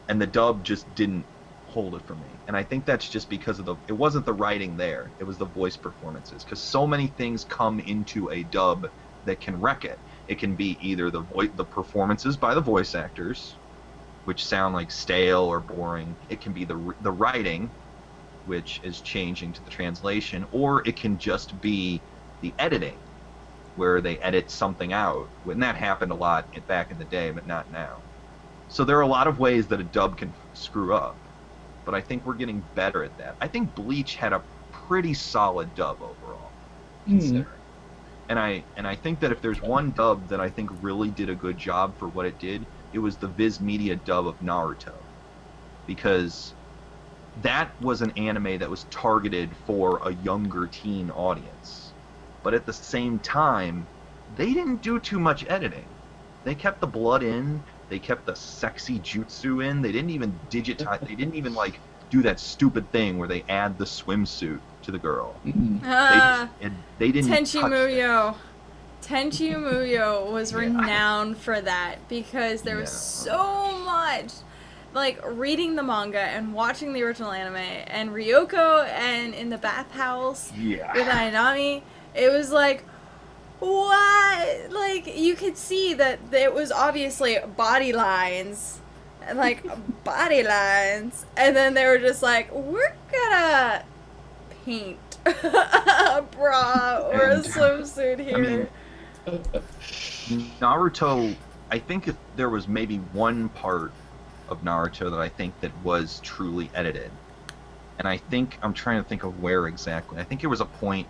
and the dub just didn't hold it for me. And I think that's just because it wasn't the writing there, it was the voice performances, because so many things come into a dub that can wreck it. It can be either the performances by the voice actors, which sound like stale or boring. It can be the writing, which is changing to the translation, or it can just be the editing, where they edit something out. And that happened a lot back in the day, but not now. So there are a lot of ways that a dub can screw up, but I think we're getting better at that. I think Bleach had a pretty solid dub overall, considering. And I think that if there's one dub that I think really did a good job for what it did, it was the Viz Media dub of Naruto. Because that was an anime that was targeted for a younger teen audience. But at the same time, they didn't do too much editing. They kept the blood in, they kept the sexy jutsu in, they didn't even digitize, they didn't even like do that stupid thing where they add the swimsuit to the girl. They didn't Tenchi touch Muyo. Tenchi Muyo was renowned for that because there was so much, like, reading the manga and watching the original anime and Ryoko and in the bathhouse with Ainami. It was like, what? Like, you could see that it was obviously body lines. And, like, body lines. And then they were just like, we're gonna paint a bra or a swimsuit here. I mean, Naruto, I think if there was maybe one part of Naruto that I think that was truly edited. And I think, I'm trying to think of where exactly. I think it was a point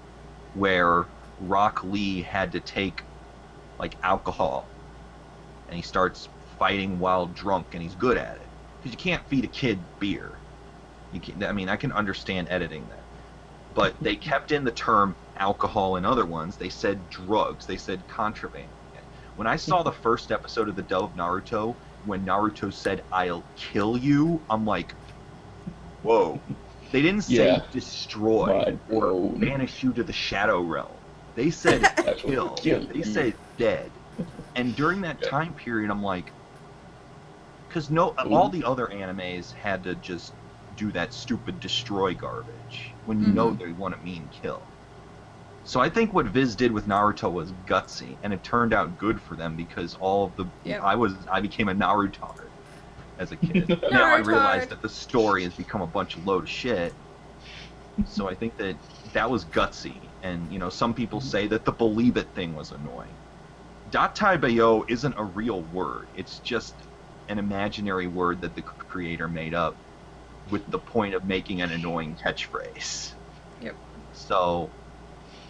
where Rock Lee had to take, like, alcohol. And he starts fighting while drunk, and he's good at it. Because you can't feed a kid beer. You can, I mean, I can understand editing that. But they kept in the term alcohol in other ones. They said drugs. They said contraband. When I saw the first episode of the dub of Naruto, when Naruto said, "I'll kill you," I'm like, whoa. They didn't say destroy or banish you to the shadow realm. They said kill. They said dead. And during that time period, I'm like, because all the other animes had to just do that stupid destroy garbage when you know they want to mean kill. So I think what Viz did with Naruto was gutsy, and it turned out good for them because all of the I became a Naruto as a kid. Now I realize that the story has become a bunch of load of shit. So I think that was gutsy, and you know, some people say that the Believe It thing was annoying. Dataibayo isn't a real word. It's just an imaginary word that the creator made up with the point of making an annoying catchphrase. Yep. So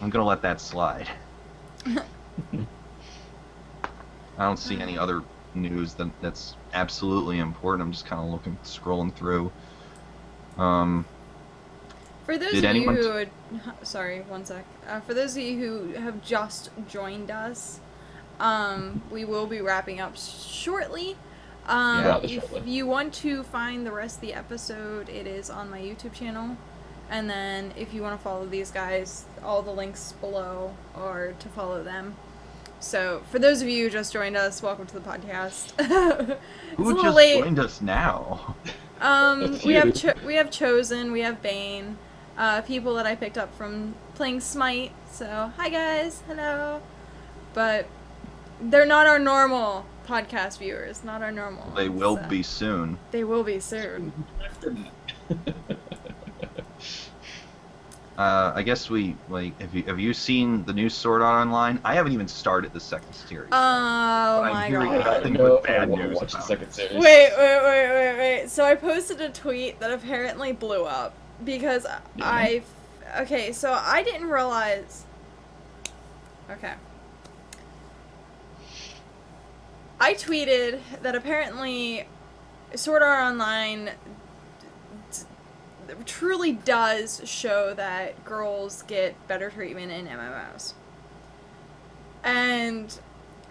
I'm gonna let that slide. I don't see any other news that's absolutely important. I'm just kind of scrolling through. For those Did of you anyone who would, sorry, one sec. For those of you who have just joined us, we will be wrapping up shortly. Rather If shortly. you want to find the rest of the episode, it is on my YouTube channel. And then if you want to follow these guys, all the links below are to follow them. So for those of you who just joined us, welcome to the podcast. It's a Who little just late. joined us now? We have Chosen, we have Bane, people that I picked up from playing Smite. So hi guys, hello. But they're not our normal podcast viewers, not our normal. They will so- be soon. They will be soon. I guess have you seen the new Sword Art Online? I haven't even started the second series. Oh I'm my hearing god. nothing No, but bad I want to news watch the about second it. series. Wait. So I posted a tweet that apparently blew up because Yeah. okay, so I didn't realize. Okay. I tweeted that apparently Sword Art Online truly does show that girls get better treatment in MMOs. And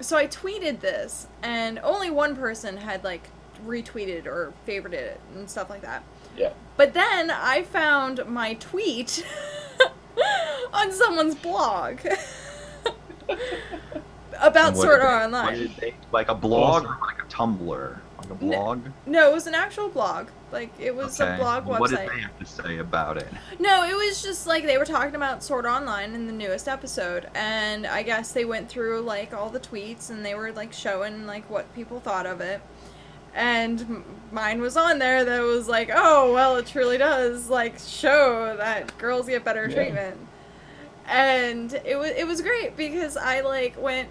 so I tweeted this, and only one person had, like, retweeted or favorited it and stuff like that. Yeah. But then I found my tweet on someone's blog about And what Sword did Art they- Online. what did they- like a blog Awesome. or like a Tumblr? Like a blog? No, it was an actual blog. Like, it was a blog Well, website. what did they have to say about it? No, it was just like they were talking about Sword Art Online in the newest episode, and I guess they went through like all the tweets and they were like showing like what people thought of it. And mine was on there that was like, oh, well, it truly does like show that girls get better Yeah. treatment. And it was great because I like went,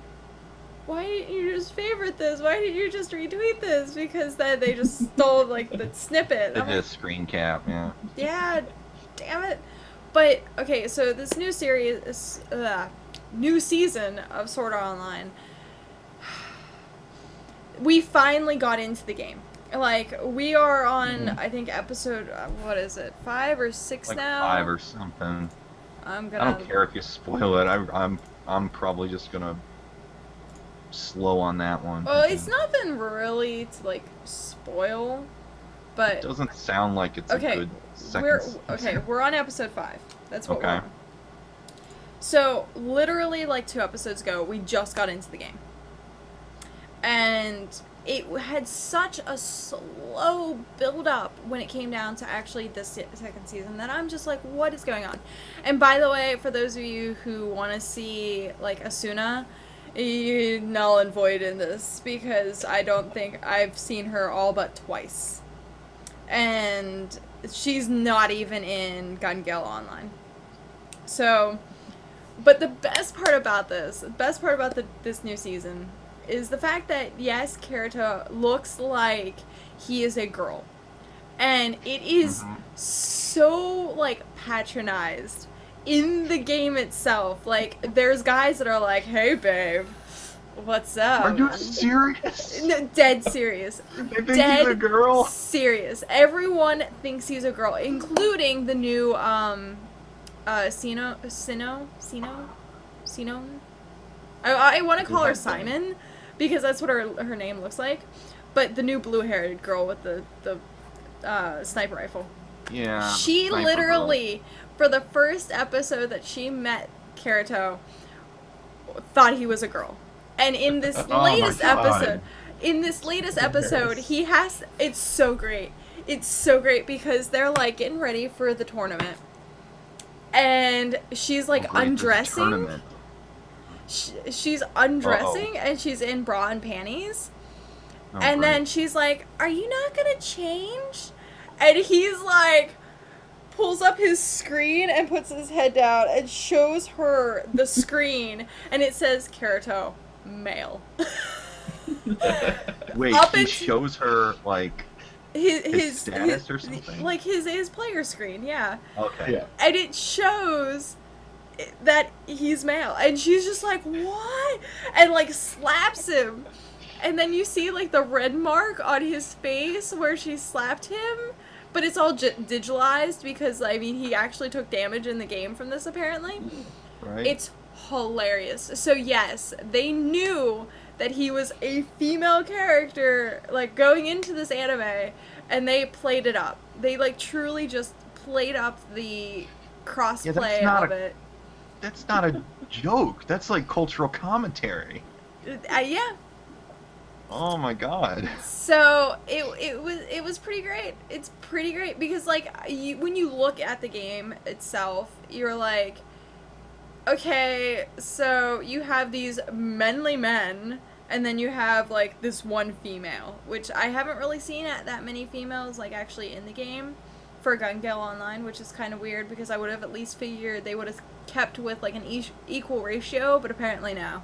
why didn't you just favorite this? Why didn't you just retweet this? Because then they just stole like the snippet. They I'm did like, a screen cap, yeah. yeah, damn it. But okay, so this new series, new season of Sword Art Online, we finally got into the game. Like, we are on, I think, episode, what is it, 5 or 6 Like now? 5 or something. I'm I gonna. don't care if you spoil it. I'm probably just gonna slow on that one. Well, it's nothing really to like spoil, It but doesn't sound like it's Okay, a good second. we're on episode 5. That's what we're Okay. on. So literally like 2 episodes ago, we just got into the game, and it had such a slow build up when it came down to actually this second season that I'm just like, what is going on? And by the way, for those of you who want to see like Asuna, you null and void in this because I don't think I've seen her all but twice. And she's not even in Gun Gale Online. So, but the best part about this new season is the fact that, yes, Kirito looks like he is a girl. And it is so, like, patronized in the game itself. Like, there's guys that are like, hey, babe, what's up? Are you serious? No, dead serious. They think he's a girl? Serious. Everyone thinks he's a girl, including the new, Sino? I want to call her Simon, because that's what her name looks like. But the new blue-haired girl with the sniper rifle. Yeah. She sniper literally, for the first episode that she met Kirito, thought he was a girl. And in this Oh my latest God. episode, he has, it's so great. It's so great because they're like getting ready for the tournament. And she's like girl. Great, this undressing. tournament. She's undressing and she's in bra and panties. Oh, And great. then she's like, are you not gonna change? And he's like, pulls up his screen and puts his head down and shows her the screen. And it says Kirito. male. Wait, Up he until- shows her like his status or something? like his player screen, yeah. okay. Yeah. And it shows that he's male, and she's just like, what? And like slaps him, and then you see like the red mark on his face where she slapped him, but it's all digitalized because I mean he actually took damage in the game from this apparently. Right. It's hilarious. So yes, they knew that he was a female character like going into this anime, and they played it up. They like truly just played up the crossplay of it. That's not a joke. That's like cultural commentary. Yeah. Oh my god. So it was pretty great. It's pretty great because like when you look at the game itself, you're like, okay, so you have these manly men, and then you have like this one female, which I haven't really seen that many females like actually in the game for Gun Gale Online, which is kind of weird because I would have at least figured they would have kept with like an equal ratio, but apparently no.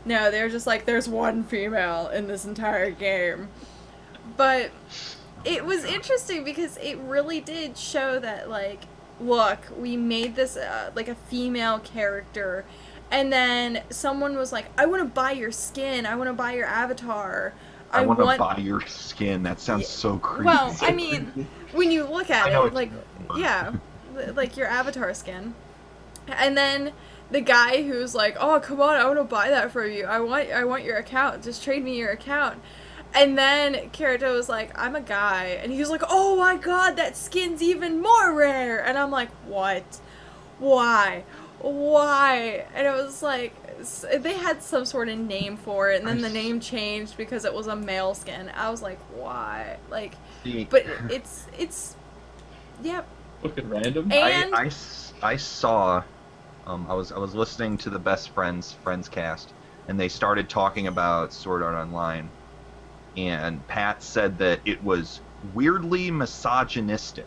No, they're just like, there's one female in this entire game. But it was interesting because it really did show that like, look, we made this like a female character, and then someone was like, I want to buy your skin, I want to buy your avatar, I want to buy your skin. That sounds so creepy. Well, I mean, when you look at I know it, like, yeah, like your avatar skin, and then the guy who's like, oh, come on, I want to buy that for you, I want your account, just trade me your account. And then Kirito was like, I'm a guy. And he was like, oh my god, that skin's even more rare. And I'm like, what? Why? And it was like, they had some sort of name for it. And then the name changed because it was a male skin. I was like, why? Like, but it's, yep. Fucking random. And I saw, I was listening to the Best Friends cast, and they started talking about Sword Art Online. And Pat said that it was weirdly misogynistic.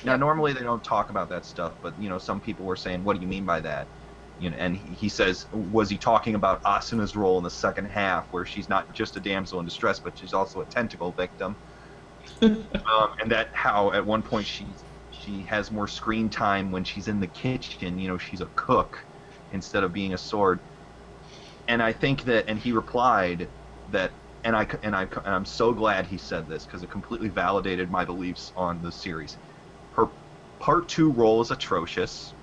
Now, normally they don't talk about that stuff, but, you know, some people were saying, what do you mean by that? You know, and he says, was he talking about Asuna's role in the second half, where she's not just a damsel in distress, but she's also a tentacle victim? And that how at one point she has more screen time when she's in the kitchen, you know, she's a cook instead of being a sword. And I think that, and he replied that, and I'm so glad he said this because it completely validated my beliefs on the series. Her part 2 role is atrocious.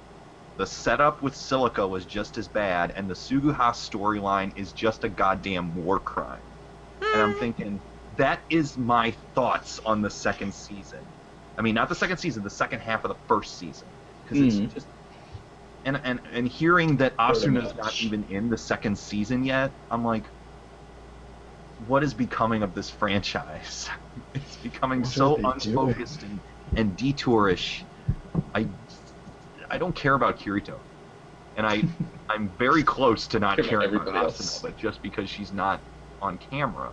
The setup with Silica was just as bad, and the Suguha storyline is just a goddamn war crime. And I'm thinking, that is my thoughts on the second season. I mean, not the second season, the second half of the first season, because it's just. And hearing that Asuna's not even in the second season yet, I'm like, what is becoming of this franchise? It's becoming What so are they unfocused and detourish. I don't care about Kirito, and I'm very close to not Care about caring about everybody Asuna, else. but just because she's not on camera.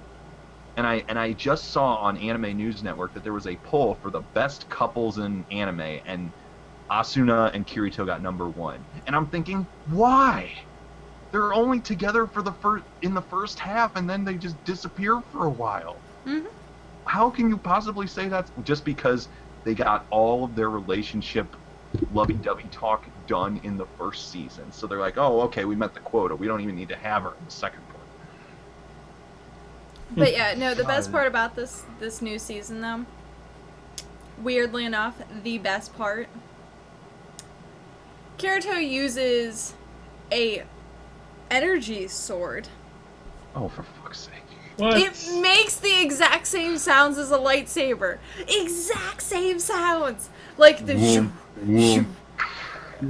And I just saw on Anime News Network that there was a poll for the best couples in anime, and Asuna and Kirito got number 1. And I'm thinking, why? They're only together for in the first half, and then they just disappear for a while. Mhm. How can you possibly say that's just because they got all of their relationship lovey-dovey talk done in the first season? So they're like, oh, okay, we met the quota. We don't even need to have her in the second one. But yeah, no, the best part about this new season, though, weirdly enough, the best part, Kirito uses a energy sword. Oh, for fuck's sake. What? It makes the exact same sounds as a lightsaber. Exact same sounds. Like the Vroom, vroom.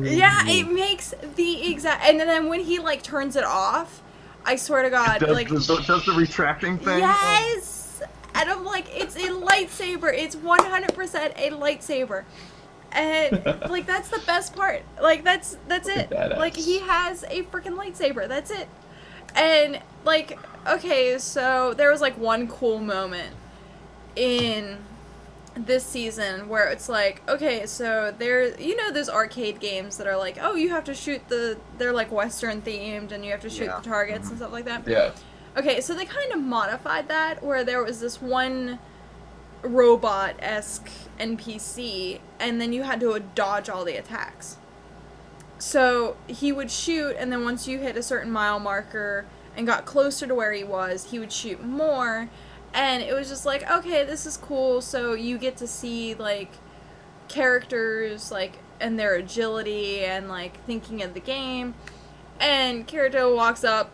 yeah, it makes the exact. And then when he like turns it off, I swear to God, Does, like does the retracting thing? yes. And I'm like, it's a lightsaber. It's 100% a lightsaber. And like that's the best part. Like that's it. Badass. Like he has a freaking lightsaber. That's it. And like okay, so there was like one cool moment in this season where it's like, okay, so there, you know, those arcade games that are like, oh, you have to shoot they're like Western themed and you have to shoot Yeah. the targets and stuff like that. Yeah. Okay, so they kind of modified that where there was this one robot-esque NPC and then you had to dodge all the attacks. So he would shoot, and then once you hit a certain mile marker and got closer to where he was, he would shoot more. And it was just like, okay, this is cool. So you get to see, like, characters, like, and their agility and, like, thinking of the game. And Kirito walks up,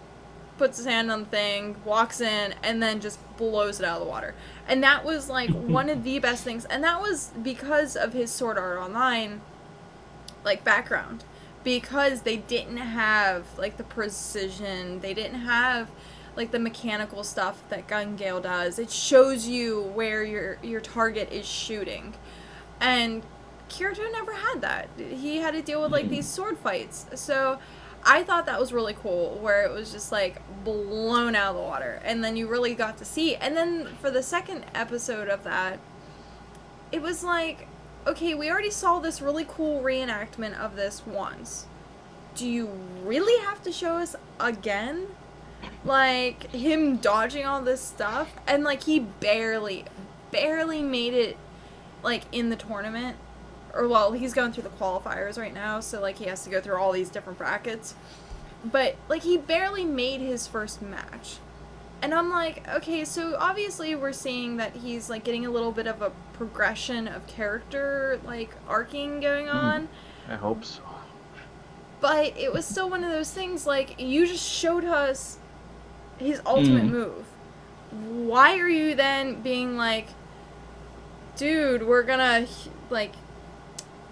puts his hand on the thing, walks in, and then just blows it out of the water. And that was, like, one of the best things. And that was because of his Sword Art Online, like, background. Because they didn't have, like, the precision, they didn't have, like, the mechanical stuff that Gun Gale does. It shows you where your target is shooting. And Kirito never had that. He had to deal with, like, these sword fights. So I thought that was really cool, where it was just, like, blown out of the water. And then you really got to see. And then for the second episode of that, it was like, okay, we already saw this really cool reenactment of this once. Do you really have to show us again? Like, him dodging all this stuff? And, like, he barely made it, like, in the tournament. Or, well, he's going through the qualifiers right now, so, like, he has to go through all these different brackets. But, like, he barely made his first match. And I'm like, okay, so obviously we're seeing that he's, like, getting a little bit of a progression of character, like, arcing going on. I hope so. But it was still one of those things, like, you just showed us his ultimate move. Why are you then being like, dude, we're gonna, like,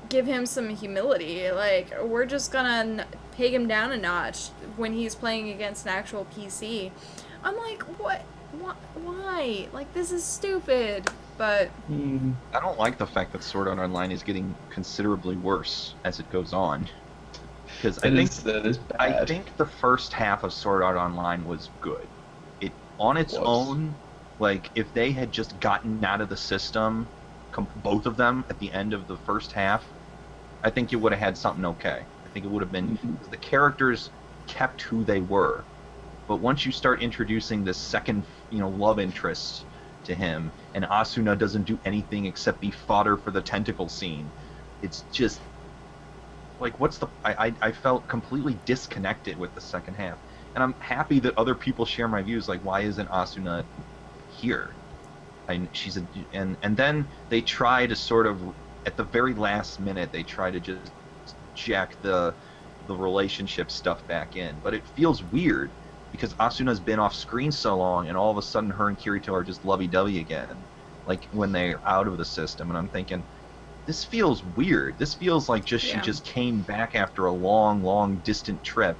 give him some humility. Like, we're just gonna peg him down a notch when he's playing against an actual PC. I'm like, what? Why? Like, this is stupid. But I don't like the fact that Sword Art Online is getting considerably worse as it goes on. Because that is bad. I think the first half of Sword Art Online was good. It on its own, like, if they had just gotten out of the system, both of them at the end of the first half, I think you would have had something okay. I think it would have been because the characters kept who they were. But once you start introducing this second, love interest to him, and Asuna doesn't do anything except be fodder for the tentacle scene, it's just like, I felt completely disconnected with the second half. And I'm happy that other people share my views, like, why isn't Asuna here? And then they try to sort of, at the very last minute, they try to just jack the relationship stuff back in. But it feels weird, because Asuna's been off screen so long, and all of a sudden her and Kirito are just lovey-dovey again, like when they're out of the system. And I'm thinking, this feels weird. This feels like she just came back after a long distant trip,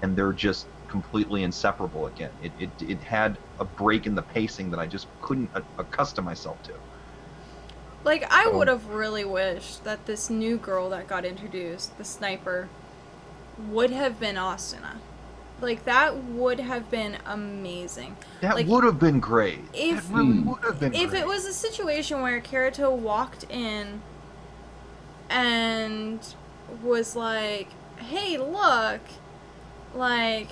and they're just completely inseparable again. It had a break in the pacing that I just couldn't accustom myself to. like, I would have really wished that this new girl that got introduced, the sniper, would have been Asuna. Like, that would have been amazing. That like, would have been great. If, that really would have been if great. it was a situation where Kirito walked in and was like, hey, look, like,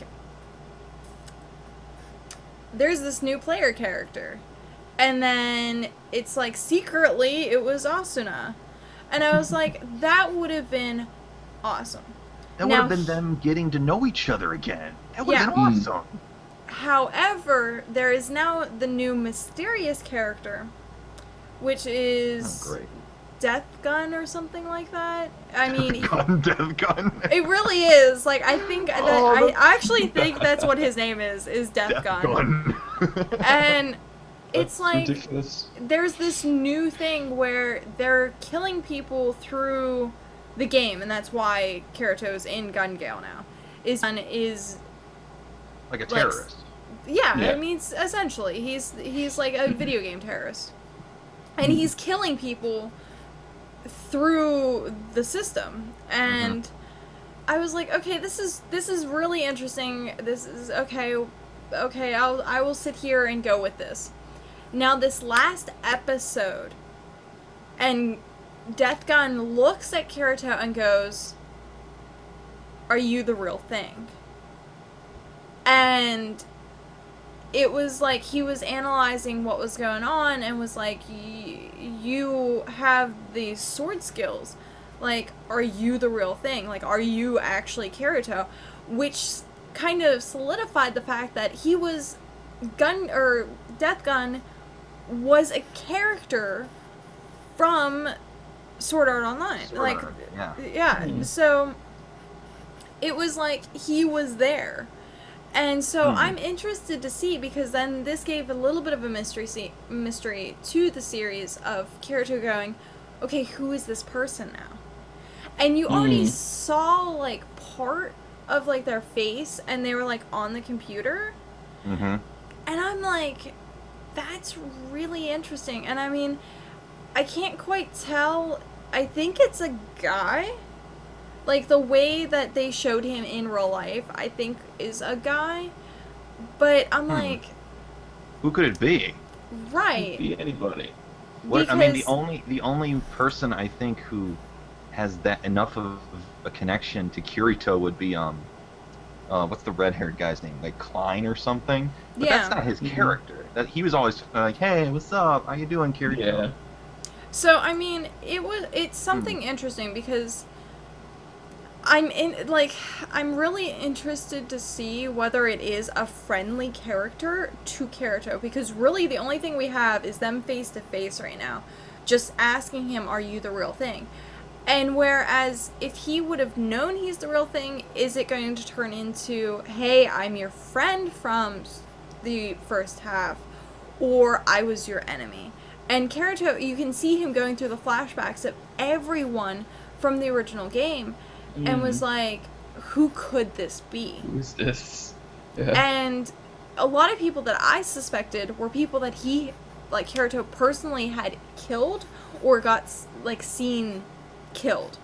there's this new player character. And then it's like, secretly, it was Asuna. And I was like, that would have been awesome. That would have been them getting to know each other again. That would have been awesome. However, there is now the new mysterious character, which is Death Gun or something like that. I mean, Death Gun. It really is. Like, I think that I actually think that's what his name is Death Gun. And it's like, ridiculous. There's this new thing where they're killing people through the game, and that's why Kirito's in Gun Gale now. Is like a terrorist. Yeah, I mean, essentially, he's like a video game terrorist, and he's killing people through the system. And I was like, okay, this is really interesting. This is okay. I will sit here and go with this. Now, this last episode And Death Gun looks at Kirito and goes, "Are you the real thing?" And it was like he was analyzing what was going on and was like, you have these sword skills. Like, are you the real thing? Like, are you actually Kirito? Which kind of solidified the fact that he was Death Gun was a character from Sword Art Online. Sword like, Art, yeah. yeah. Mhm. So it was like he was there. And so Mhm. I'm interested to see, because then this gave a little bit of a mystery to the series of Kirito going, okay, who is this person now? And you already saw like part of like their face, and they were like on the computer, Mm-hmm. and I'm like, that's really interesting. And I mean, I can't quite tell. I think it's a guy. Like, the way that they showed him in real life, I think, is a guy. But I'm like, Who could it be? right. Be anybody. What, I mean, Because- the only person I think who has that enough of a connection to Kirito would be what's the red-haired guy's name? Like Klein or something. But that's Yeah. not his Mhm. character. That he was always like, "Hey, what's up? How you doing, Kirito?" Yeah. So, I mean, it's something interesting, because I'm really interested to see whether it is a friendly character to Kirito, because really the only thing we have is them face to face right now, just asking him, "Are you the real thing?" And whereas if he would have known he's the real thing, is it going to turn into, "Hey, I'm your friend from the first half," or "I was your enemy"? And Kirito, you can see him going through the flashbacks of everyone from the original game, and was like, who could this be? Who is this? Yeah. And a lot of people that I suspected were people that he, like Kirito, personally had killed or got, like, seen killed.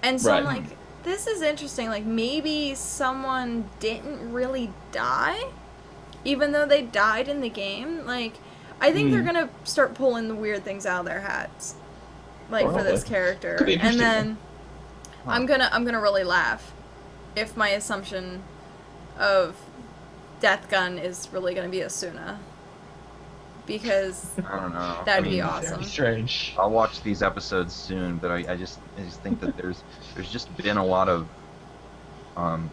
And so I'm Right. like, this is interesting. Like, maybe someone didn't really die, even though they died in the game. Like, I think they're gonna start pulling the weird things out of their hats, like, for this Probably. character. Could be And interesting, then I'm gonna really laugh if my assumption of Death Gun is really gonna be Asuna, because I don't know. That'd I be mean, awesome. Very strange. I'll watch these episodes soon, but I just think that there's just been a lot of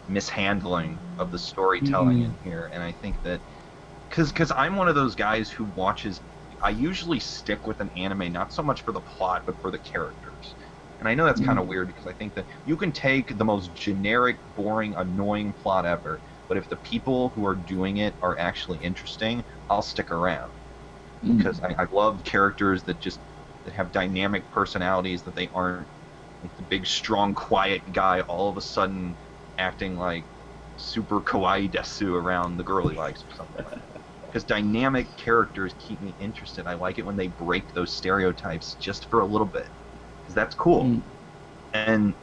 mishandling of the storytelling in here, and I think that because I'm one of those guys who watches. I usually stick with an anime not so much for the plot, but for the characters. And I know that's kind of weird, because I think that you can take the most generic, boring, annoying plot ever, but if the people who are doing it are actually interesting, I'll stick around. Because I love characters that have dynamic personalities, that they aren't like the big, strong, quiet guy all of a sudden acting like super kawaii desu around the girl he likes or something like that. Because dynamic characters keep me interested. I like it when they break those stereotypes just for a little bit, because that's cool. And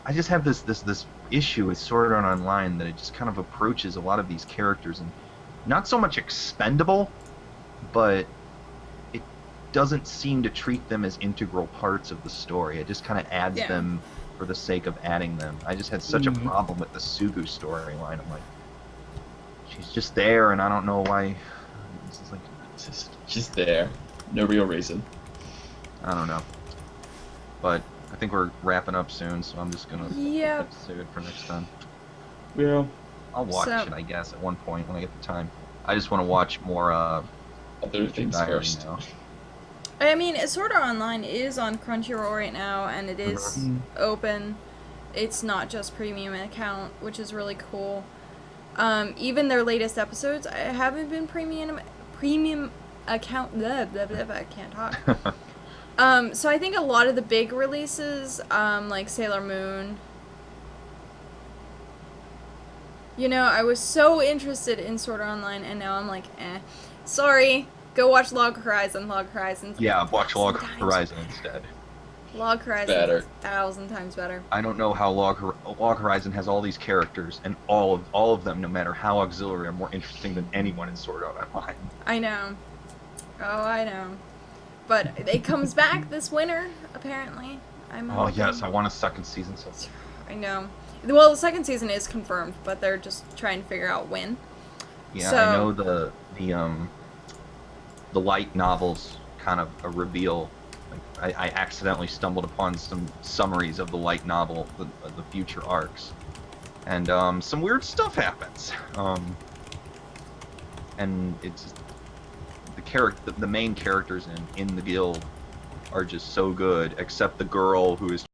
I just have this issue with Sword Art Online, that it just kind of approaches a lot of these characters and not so much expendable, but it doesn't seem to treat them as integral parts of the story. It just kind of adds Yeah. them for the sake of adding them. I just had such a problem with the Sugu storyline. I'm like, she's just there, and I don't know why. This is like, It's just there. No real reason. I don't know. But I think we're wrapping up soon, so I'm just gonna Yep. save it for next time. Yeah. I'll watch So- it, I guess, at one point when I get the time. I just want to watch more Other things Diary first. now. I mean, Sword Art Online is on Crunchyroll right now, and it is Mhm. open. It's not just premium account, which is really cool. Even their latest episodes, I haven't been premium account. Blah, blah, blah, blah, I can't talk. So I think a lot of the big releases, like Sailor Moon. You know, I was so interested in Sword Art Online, and now I'm like, eh. Sorry, go watch Log Horizon. Log Horizon's Yeah, watch Log 1,000 times Horizon instead. Log Horizon Better. is 1,000 times better. I don't know how Log Horizon has all these characters, and all of them, no matter how auxiliary, are more interesting than anyone in Sword Art Online. I know. Oh, I know. But it comes back this winter, apparently. I'm Oh hoping. yes, I want a second season. So I know. Well, the second season is confirmed, but they're just trying to figure out when. yeah, So- I know the light novels kind of a reveal. Like, I accidentally stumbled upon some summaries of the light novel, the future arcs, and some weird stuff happens. And it's the main characters in the guild are just so good, except the girl who is